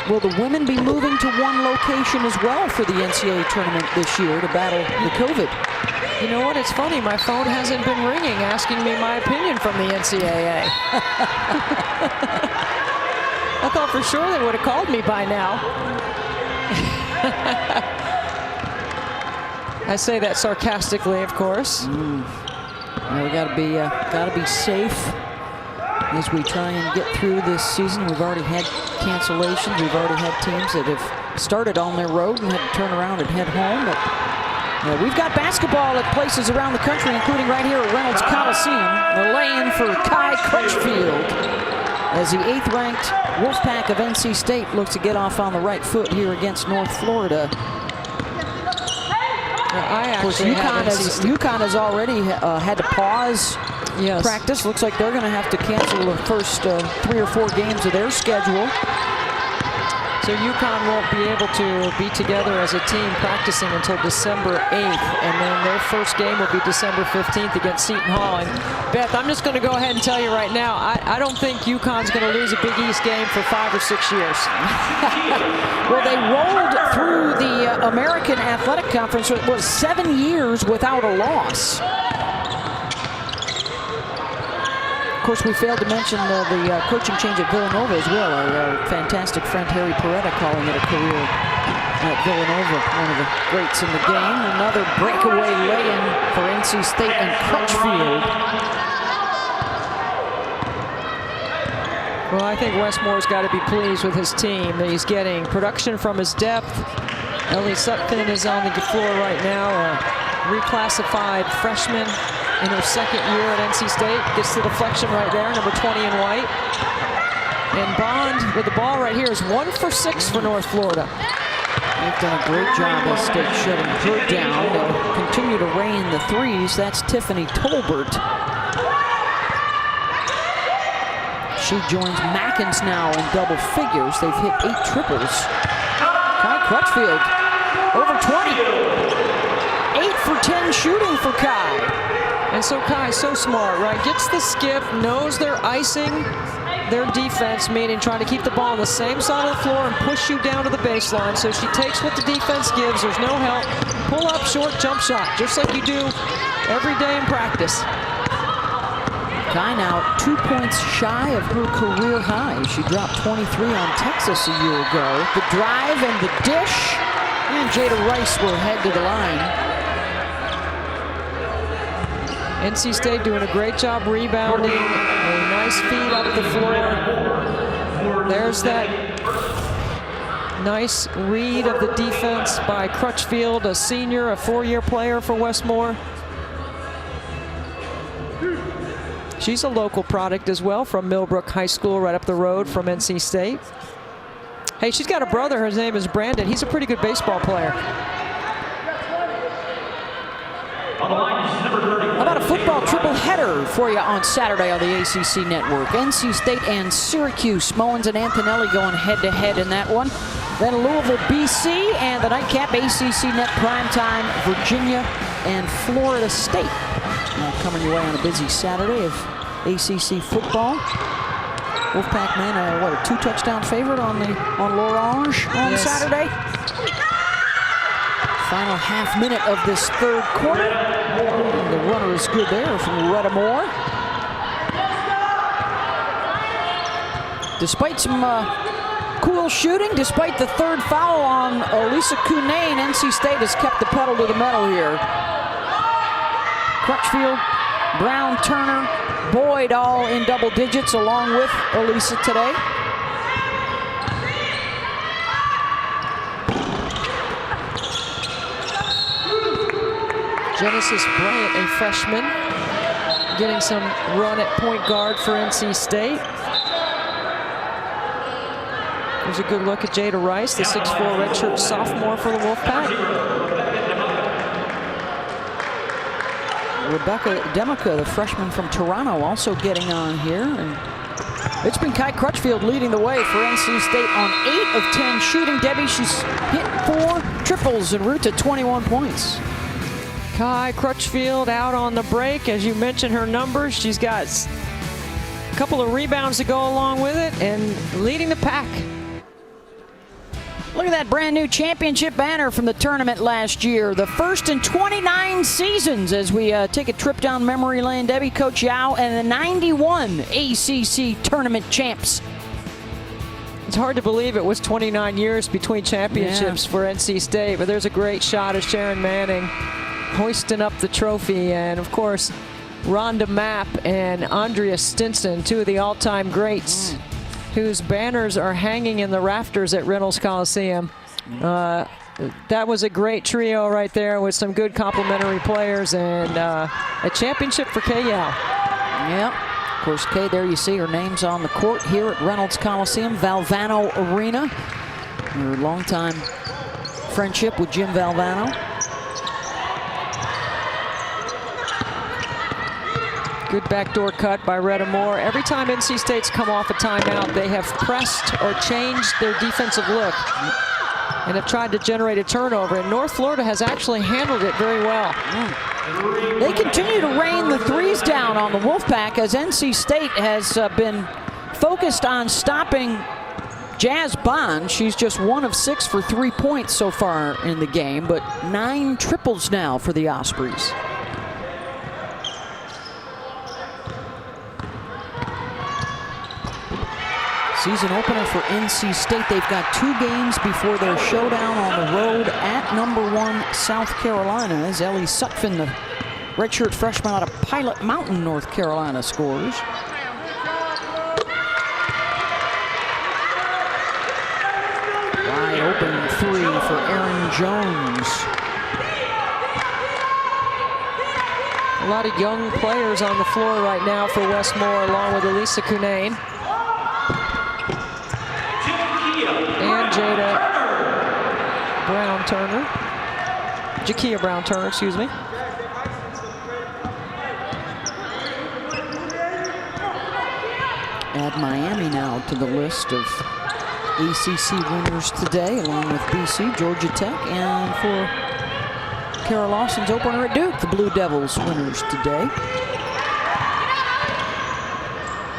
Will the women be moving to one location as well for the NCAA tournament this year to battle the COVID? You know what? It's funny. My phone hasn't been ringing asking me my opinion from the NCAA. I thought for sure they would have called me by now. I say that sarcastically, of course. Well, we gotta be safe as we try and get through this season. We've already had cancellations. We've already had teams that have started on their road and had to turn around and head home. But we've got basketball at places around the country, including right here at Reynolds Coliseum. The lay-in for Kai Crutchfield as the 8th-ranked Wolfpack of NC State looks to get off on the right foot here against North Florida. Of course, UConn has already had to pause practice. Looks like they're going to have to cancel the first 3 or 4 games of their schedule. So UConn won't be able to be together as a team practicing until December 8th, and then their first game will be December 15th against Seton Hall. And Beth, I'm just going to go ahead and tell you right now, I don't think UConn's going to lose a Big East game for 5 or 6 years. Well, they rolled through the American Athletic Conference. It was 7 years without a loss. Of course, we failed to mention the coaching change at Villanova as well. Our fantastic friend Harry Peretta calling it a career at Villanova, one of the greats in the game. Another breakaway lay-in for NC State and Crutchfield. Well, I think Westmore's got to be pleased with his team, that he's getting production from his depth, Ellie Sutphin is on the floor right now, a reclassified freshman in her second year at NC State. Gets the deflection right there, number 20 in white. And Bond with the ball right here is 1 for 6 for North Florida. They've done a great job as State shutting her down. They'll continue to rain the threes. That's Tiffany Tolbert. She joins Mackins now in double figures. They've hit 8 triples. Kai Crutchfield, over 20. 8 for 10 shooting for Kai. And so Kai's so smart, right? Gets the skip, knows they're icing their defense, meaning trying to keep the ball on the same side of the floor and push you down to the baseline. So she takes what the defense gives. There's no help. Pull up, short jump shot, just like you do every day in practice. Kai now 2 points shy of her career high. She dropped 23 on Texas a year ago. The drive and the dish, and Jada Rice will head to the line. NC State doing a great job rebounding. A nice feed up the floor. There's that nice read of the defense by Crutchfield, a senior, a 4-year player for Westmore. She's a local product as well from Millbrook High School right up the road from NC State. Hey, she's got a brother. His name is Brandon. He's a pretty good baseball player. How about a football triple header for you on Saturday on the ACC Network? NC State and Syracuse. Mullins and Antonelli going head-to-head in that one. Then Louisville, BC, and the nightcap ACC Net primetime, Virginia and Florida State. Coming your way on a busy Saturday of ACC football. Wolfpack men, what, a 2-touchdown favorite on L'Orange on Saturday? Final half minute of this third quarter. And the runner is good there from Retta Moore. Despite some cool shooting, despite the third foul on Elisa Cunane, NC State has kept the pedal to the metal here. Crutchfield, Brown, Turner, Boyd all in double digits along with Elisa today. Genesis Bryant, a freshman, getting some run at point guard for NC State. There's a good look at Jada Rice, the 6'4" redshirt sophomore for the Wolfpack. Rebecca Demica, the freshman from Toronto, also getting on here. And it's been Kai Crutchfield leading the way for NC State on 8 of 10 shooting. Debbie, she's hit 4 triples en route to 21 points. Kai Crutchfield out on the break. As you mentioned her numbers, she's got a couple of rebounds to go along with it and leading the pack. Look at that brand new championship banner from the tournament last year. The first in 29 seasons as we take a trip down memory lane. Debbie, Coach Yao, and the 91 ACC tournament champs. It's hard to believe it was 29 years between championships for NC State, but there's a great shot of Sharon Manning hoisting up the trophy, and of course Rhonda Mapp and Andrea Stinson, 2 of the all-time greats, whose banners are hanging in the rafters at Reynolds Coliseum. That was a great trio right there with some good complementary players, and a championship for Kay Yao. Yep. Of course, Kay, there you see her name's on the court here at Reynolds Coliseum, Valvano Arena. Her longtime friendship with Jim Valvano. Good backdoor cut by Retta Moore. Every time NC State's come off a timeout, they have pressed or changed their defensive look and have tried to generate a turnover. And North Florida has actually handled it very well. They continue to rain the threes down on the Wolfpack as NC State has been focused on stopping Jazz Bond. She's just 1 of 6 for 3 points so far in the game, but 9 triples now for the Ospreys. Season opener for NC State. They've got 2 games before their showdown on the road at #1 South Carolina as Ellie Sutphin, the redshirt freshman out of Pilot Mountain, North Carolina, scores. wide open three for Aaron Jones. A lot of young players on the floor right now for Westmore, along with Elisa Cunane and Jada Brown-Turner. Jakia Brown-Turner, excuse me. Add Miami now to the list of ACC winners today, along with BC, Georgia Tech, and for Kara Lawson's opener at Duke, the Blue Devils winners today.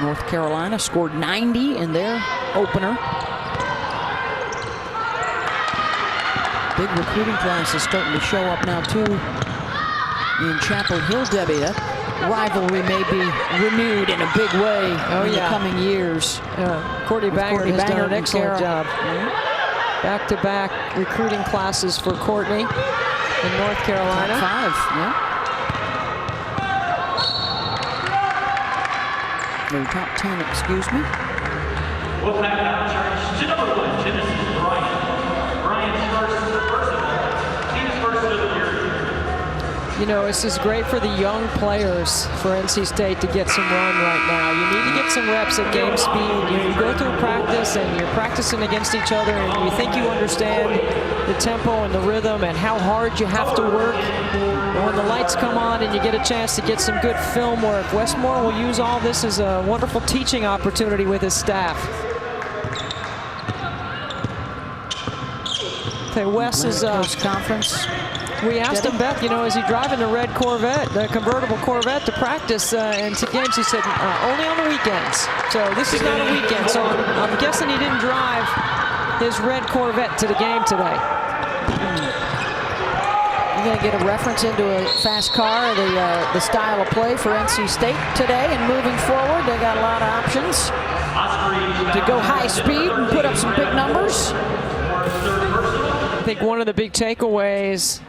North Carolina scored 90 in their opener. Big recruiting class is starting to show up now too in Chapel Hill, Debbie. That rivalry may be renewed in a big way in the coming years. Courtney Banger has done an excellent job. Back-to-back recruiting classes for Courtney in North Carolina. Top 5, Or top 10, excuse me. Wolfpack now charged to number 1, Genesis Bryant. Bryant's first of all, team's first of the year. You know, this is great for the young players for NC State to get some run right now. You need to get some reps at game speed. You go through practice and you're practicing against each other and you think you understand the tempo and the rhythm and how hard you have to work. And when the lights come on and you get a chance to get some good film work, Westmore will use all this as a wonderful teaching opportunity with his staff. Okay, Wes is conference. We asked him, Beth, you know, is he driving the red Corvette, the convertible Corvette, to practice and to games? He said, only on the weekends. So this is not a weekend. So I'm guessing he didn't drive his red Corvette to the game today. You're going to get a reference into a fast car, the style of play for NC State today. And moving forward, they got a lot of options to go high speed and put up some big numbers. I think one of the big takeaways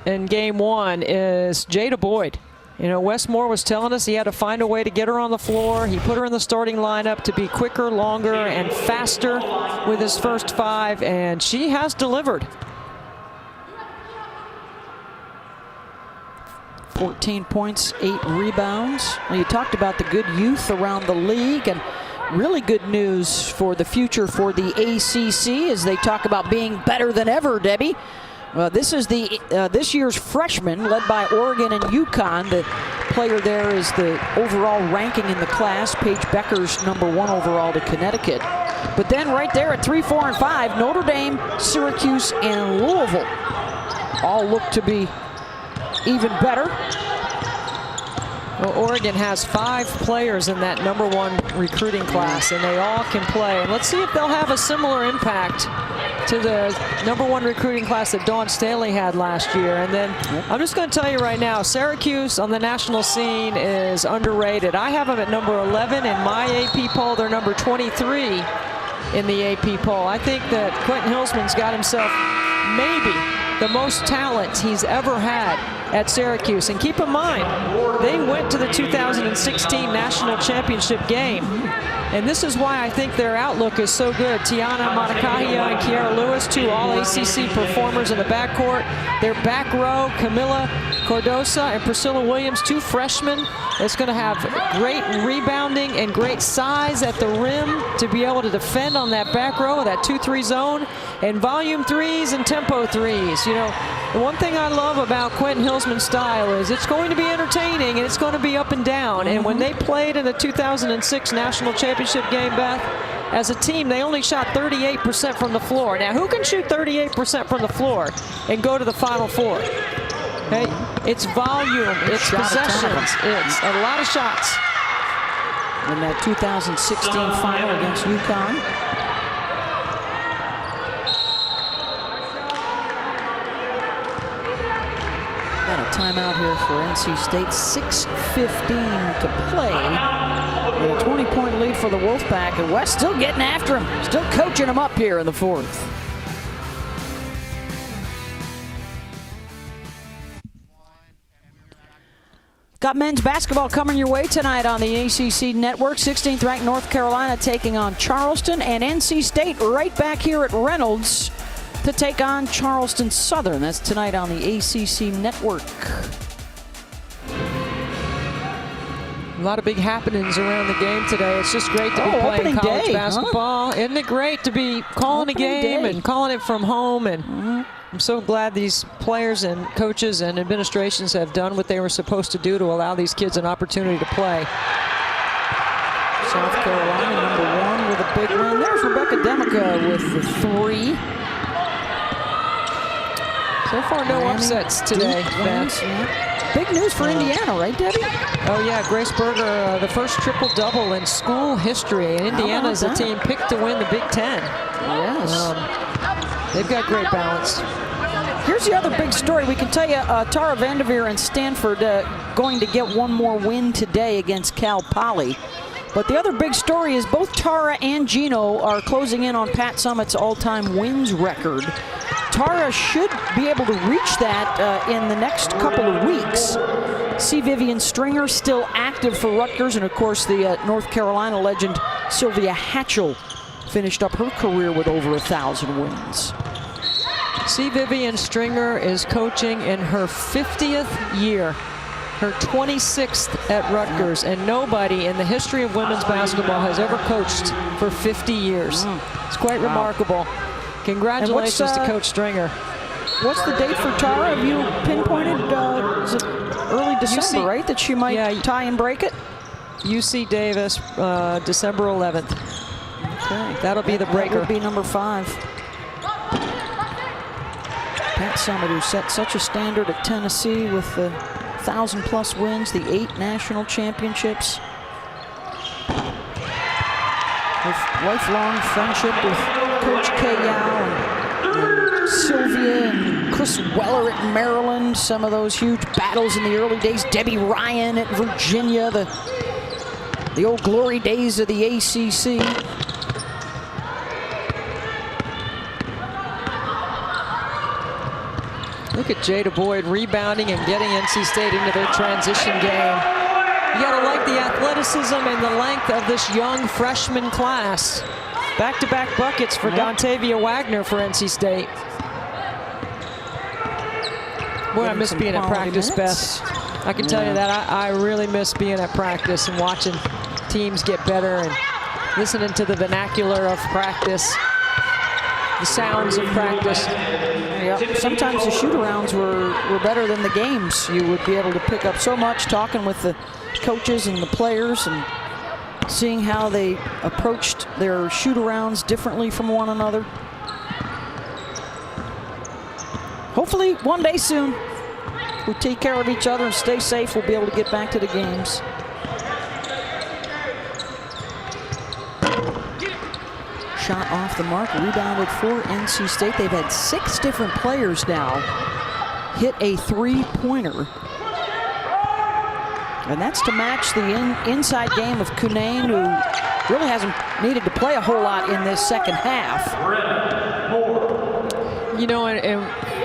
in game one is Jada Boyd. You know, Westmore was telling us he had to find a way to get her on the floor. He put her in the starting lineup to be quicker, longer, and faster with his first 5, and she has delivered. 14 points, 8 rebounds. Well, you talked about the good youth around the league, and really good news for the future for the ACC as they talk about being better than ever, Debbie. This is this year's freshman led by Oregon and UConn. The player there is the overall ranking in the class. Paige Becker's #1 overall to Connecticut. But then right there at 3, 4, and 5, Notre Dame, Syracuse, and Louisville all look to be even better. Well, Oregon has 5 players in that #1 recruiting class, and they all can play. And let's see if they'll have a similar impact to the #1 recruiting class that Dawn Staley had last year. And then I'm just going to tell you right now, Syracuse on the national scene is underrated. I have them at number 11 in my AP poll. They're number 23 in the AP poll. I think that Quentin Hillsman's got himself maybe the most talent he's ever had at Syracuse. And keep in mind, they went to the 2016 national championship game. And this is why I think their outlook is so good. Tiana Matakahia and Kiara Lewis, 2 all-ACC performers in the backcourt. Their back row, Camila Cordosa and Priscilla Williams, 2 freshmen. It's going to have great rebounding and great size at the rim to be able to defend on that back row, that 2-3 zone, and volume 3s and tempo 3s. You know, the one thing I love about Quentin Hillsman's style is it's going to be entertaining and it's going to be up and down. And when they played in the 2006 national championship game, Beth, as a team, they only shot 38% from the floor. Now, who can shoot 38% from the floor and go to the Final Four? Hey, it's volume, it's possessions, it's a lot of shots. In that 2016 final against UConn. Got a timeout here for NC State. 6:15 to play. With a 20-point lead for the Wolfpack, and West still getting after him, still coaching him up here in the 4th. Got men's basketball coming your way tonight on the ACC Network. 16th ranked North Carolina taking on Charleston, and NC State right back here at Reynolds to take on Charleston Southern. That's tonight on the ACC Network. A lot of big happenings around the game today. It's just great to be playing college basketball. Isn't it great to be calling a game and calling it from home? And I'm so glad these players and coaches and administrations have done what they were supposed to do to allow these kids an opportunity to play. South Carolina, #1 with a big win. There's Rebecca Demica with the 3. So far, no upsets today. Big news for Indiana, right, Debbie? Oh, yeah. Grace Berger, the first triple-double in school history. And Indiana is a team picked to win the Big Ten. Yes. They've got great balance. Here's the other big story. We can tell you Tara Vanderveer and Stanford going to get one more win today against Cal Poly. But the other big story is both Tara and Gino are closing in on Pat Summitt's all-time wins record. Tara should be able to reach that in the next couple of weeks. C. Vivian Stringer still active for Rutgers, and of course the North Carolina legend Sylvia Hatchell finished up her career with over 1,000 wins. C. Vivian Stringer is coaching in her 50th year, her 26th at Rutgers, and nobody in the history of women's basketball has ever coached for 50 years. It's quite remarkable. Congratulations to Coach Stringer. What's the date for Tara? Have you pinpointed? Is it early December, right, that she might tie and break it? UC Davis, December 11th. Okay. That'll be the breaker. That would be number 5. Pat Summitt, who set such a standard at Tennessee with the 1,000+ wins, the 8 national championships. With lifelong friendship with Coach Kay Yao and Sylvia and Chris Weller at Maryland. Some of those huge battles in the early days. Debbie Ryan at Virginia. The old glory days of the ACC. Look at Jada Boyd rebounding and getting NC State into their transition game. You gotta like the athleticism and the length of this young freshman class. Back-to-back buckets for Dontavia Wagner for NC State. Boy, I miss being at practice, Beth. I can tell you that. I really miss being at practice and watching teams get better and listening to the vernacular of practice, the sounds of practice. Yeah, sometimes the shoot-arounds were better than the games. You would be able to pick up so much talking with the coaches and the players and seeing how they approached their shoot-arounds differently from one another. Hopefully one day soon we take care of each other and stay safe. We'll be able to get back to the games. Shot off the mark, rebounded for NC State. They've had 6 different players now hit a 3-pointer. And that's to match the inside game of Cunane, who really hasn't needed to play a whole lot in this second half. You know, and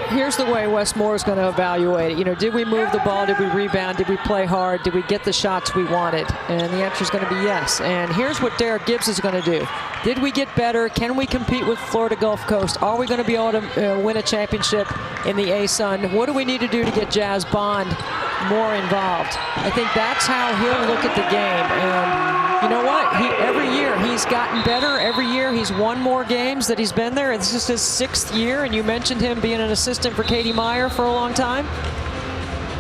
here's the way Wes Moore is going to evaluate it. You know, did we move the ball? Did we rebound? Did we play hard? Did we get the shots we wanted? And the answer is going to be yes. And here's what Derek Gibbs is going to do. Did we get better? Can we compete with Florida Gulf Coast? Are we going to be able to win a championship in the ASUN? What do we need to do to get Jazz Bond more involved? I think that's how he'll look at the game. And you know what? Every year he's gotten better. Every year he's won more games that he's been there. This is his 6th year, and you mentioned him being an assistant for Katie Meyer for a long time.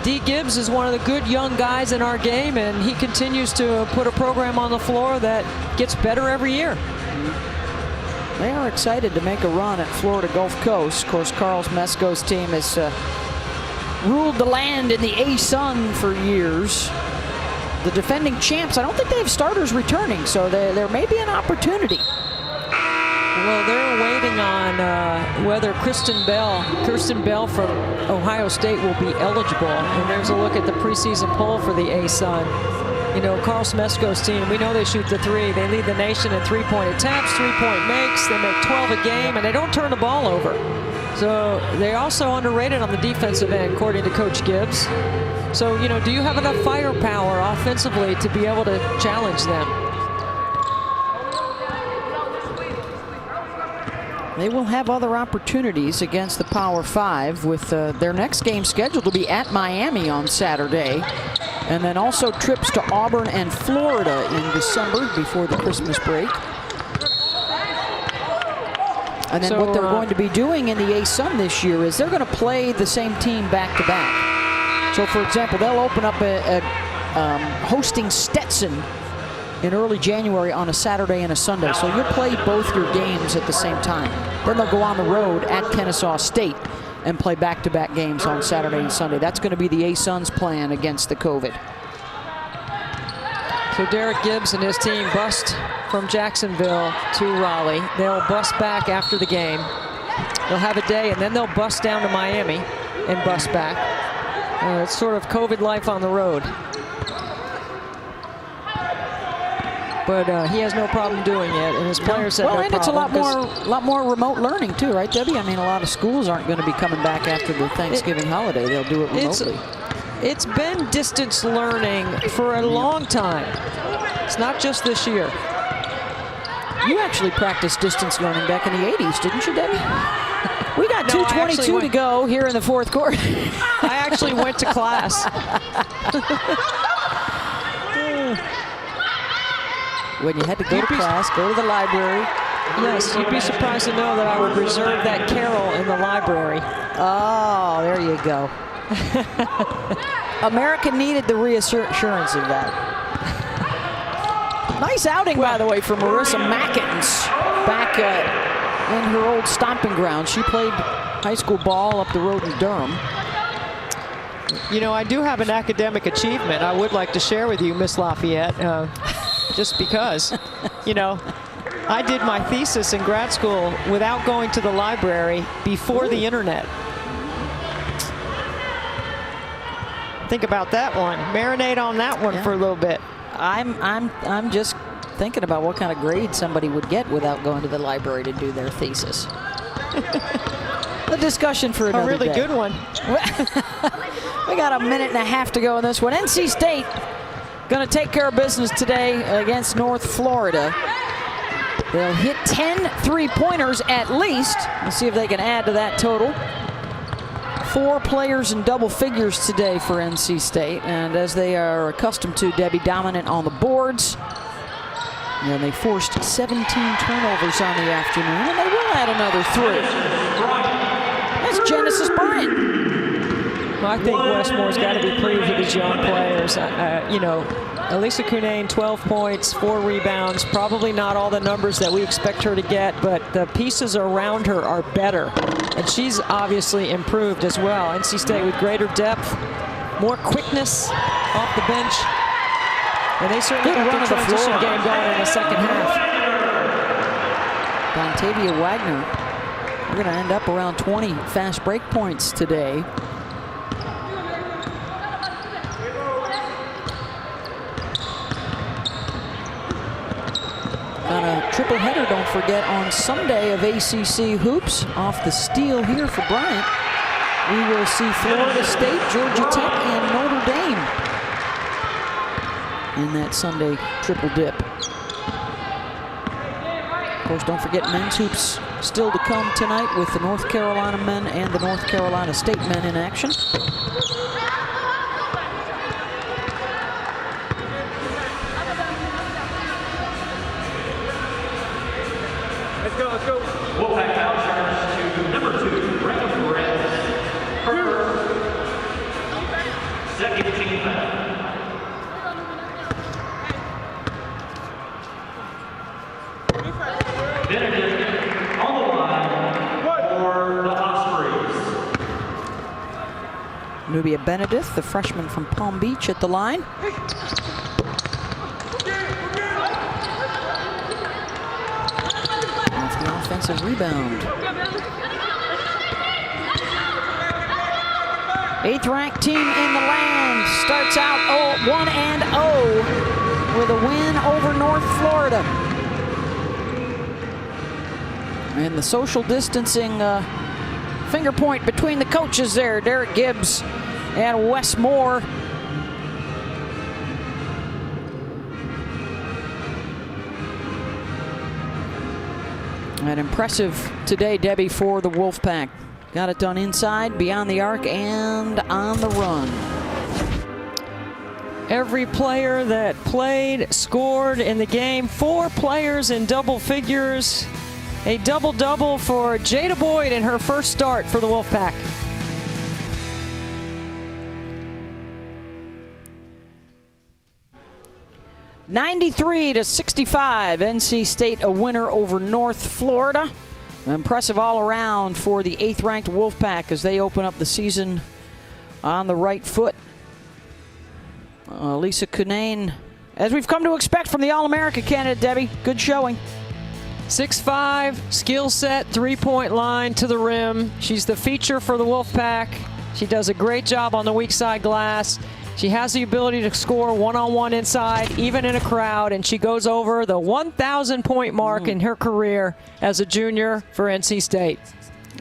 D. Gibbs is one of the good young guys in our game, and he continues to put a program on the floor that gets better every year. They are excited to make a run at Florida Gulf Coast. Of course, Carlos Mesco's team has ruled the land in the ASUN for years. The defending champs, I don't think they have starters returning, so there may be an opportunity. Well, they're waiting on whether Kirsten Bell from Ohio State will be eligible. And there's a look at the preseason poll for the ASUN. You know, Carlos Mesco's team, we know they shoot the 3. They lead the nation in 3-point attempts, 3-point makes. They make 12 a game, and they don't turn the ball over. So they're also underrated on the defensive end, according to Coach Gibbs. So, you know, do you have enough firepower offensively to be able to challenge them? They will have other opportunities against the Power 5 with their next game scheduled to be at Miami on Saturday. And then also trips to Auburn and Florida in December before the Christmas break. And then what they're going to be doing in the ASUN this year is they're going to play the same team back-to-back. So, for example, they'll open up hosting Stetson in early January on a Saturday and a Sunday. So you'll play both your games at the same time. Then they'll go on the road at Kennesaw State and play back-to-back games on Saturday and Sunday. That's going to be the ASUN's plan against the COVID. So Derek Gibbs and his team bust from Jacksonville to Raleigh. They'll bus back after the game. They'll have a day, and then they'll bus down to Miami and bus back. It's sort of COVID life on the road. But he has no problem doing it, and his players have no problem. Well, and it's a lot more remote learning too, right, Debbie? I mean, a lot of schools aren't going to be coming back after the Thanksgiving holiday. They'll do it remotely. It's been distance learning for a long time. It's not just this year. You actually practiced distance learning back in the 80s, didn't you, Debbie? We got 2:22 to go here in the fourth quarter. I actually went to class. When you had to go to class, go to the library. Yes, you'd be surprised to know that I would reserve that carol in the library. Oh, there you go. America needed the reassurance of that. Nice outing, by the way, for Marissa Mackins back in her old stomping ground. She played high school ball up the road in Durham. You know, I do have an academic achievement I would like to share with you, Miss Lafayette. Just because, you know, I did my thesis in grad school without going to the library before the internet. Think about that one. Marinate on that one for a little bit. I'm just thinking about what kind of grade somebody would get without going to the library to do their thesis. A discussion for another day. A really good one. We got a minute and a half to go in this one. NC State going to take care of business today against North Florida. They'll hit 10 three-pointers at least. Let's see if they can add to that total. 4 players in double figures today for NC State, and as they are accustomed to, Debbie, dominant on the boards. And they forced 17 turnovers on the afternoon, and they will add another 3. That's Genesis Bryant. I think Westmore's got to be pleased with his young players. You know, Elisa Cunane, 12 points, 4 rebounds. Probably not all the numbers that we expect her to get, but the pieces around her are better. And she's obviously improved as well. NC State with greater depth, more quickness off the bench. And they certainly got the transition game going in the second half. Dontavia Wagner, we're going to end up around 20 fast break points today. Got a triple header, don't forget, on Sunday of ACC hoops. Off the steal here for Bryant. We will see Florida State, Georgia Tech, and Notre Dame in that Sunday triple dip. Of course, don't forget men's hoops still to come tonight with the North Carolina men and the North Carolina State men in action. Let's go. Wolfpack now turns to number 2, Reynolds. Second team foul. Benedict on the line for the Ospreys. Nubia Benedict, the freshman from Palm Beach, at the line. Off the offensive rebound. 8th-ranked team in the land starts out 1-0 with a win over North Florida. And the social distancing finger point between the coaches there, Derek Gibbs and Wes Moore. And impressive today, Debbie, for the Wolfpack. Got it done inside, beyond the arc, and on the run. Every player that played scored in the game. 4 players in double figures. A double-double for Jada Boyd in her first start for the Wolfpack. (93-65), NC State a winner over North Florida. Impressive all around for the 8th-ranked Wolfpack as they open up the season on the right foot. Lisa Cunane, as we've come to expect from the All-America candidate, Debbie, good showing. 6'5", skill set, three-point line to the rim. She's the feature for the Wolfpack. She does a great job on the weak side glass. She has the ability to score one-on-one inside, even in a crowd, and she goes over the 1,000-point mark in her career as a junior for NC State.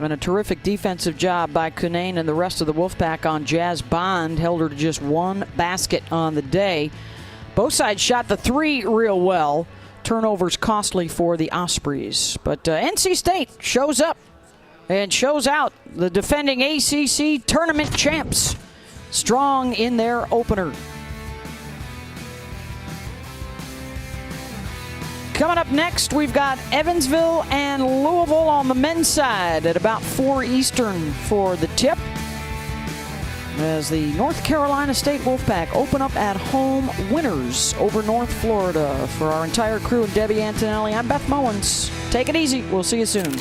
And a terrific defensive job by Cunane and the rest of the Wolfpack on Jazz Bond. Held her to just 1 basket on the day. Both sides shot the 3 real well. Turnovers costly for the Ospreys. But NC State shows up and shows out. The defending ACC tournament champs. Strong in their opener. Coming up next, we've got Evansville and Louisville on the men's side at about 4 Eastern for the tip. As the North Carolina State Wolfpack open up at home winners over North Florida. For our entire crew and Debbie Antonelli, I'm Beth Mowens. Take it easy. We'll see you soon.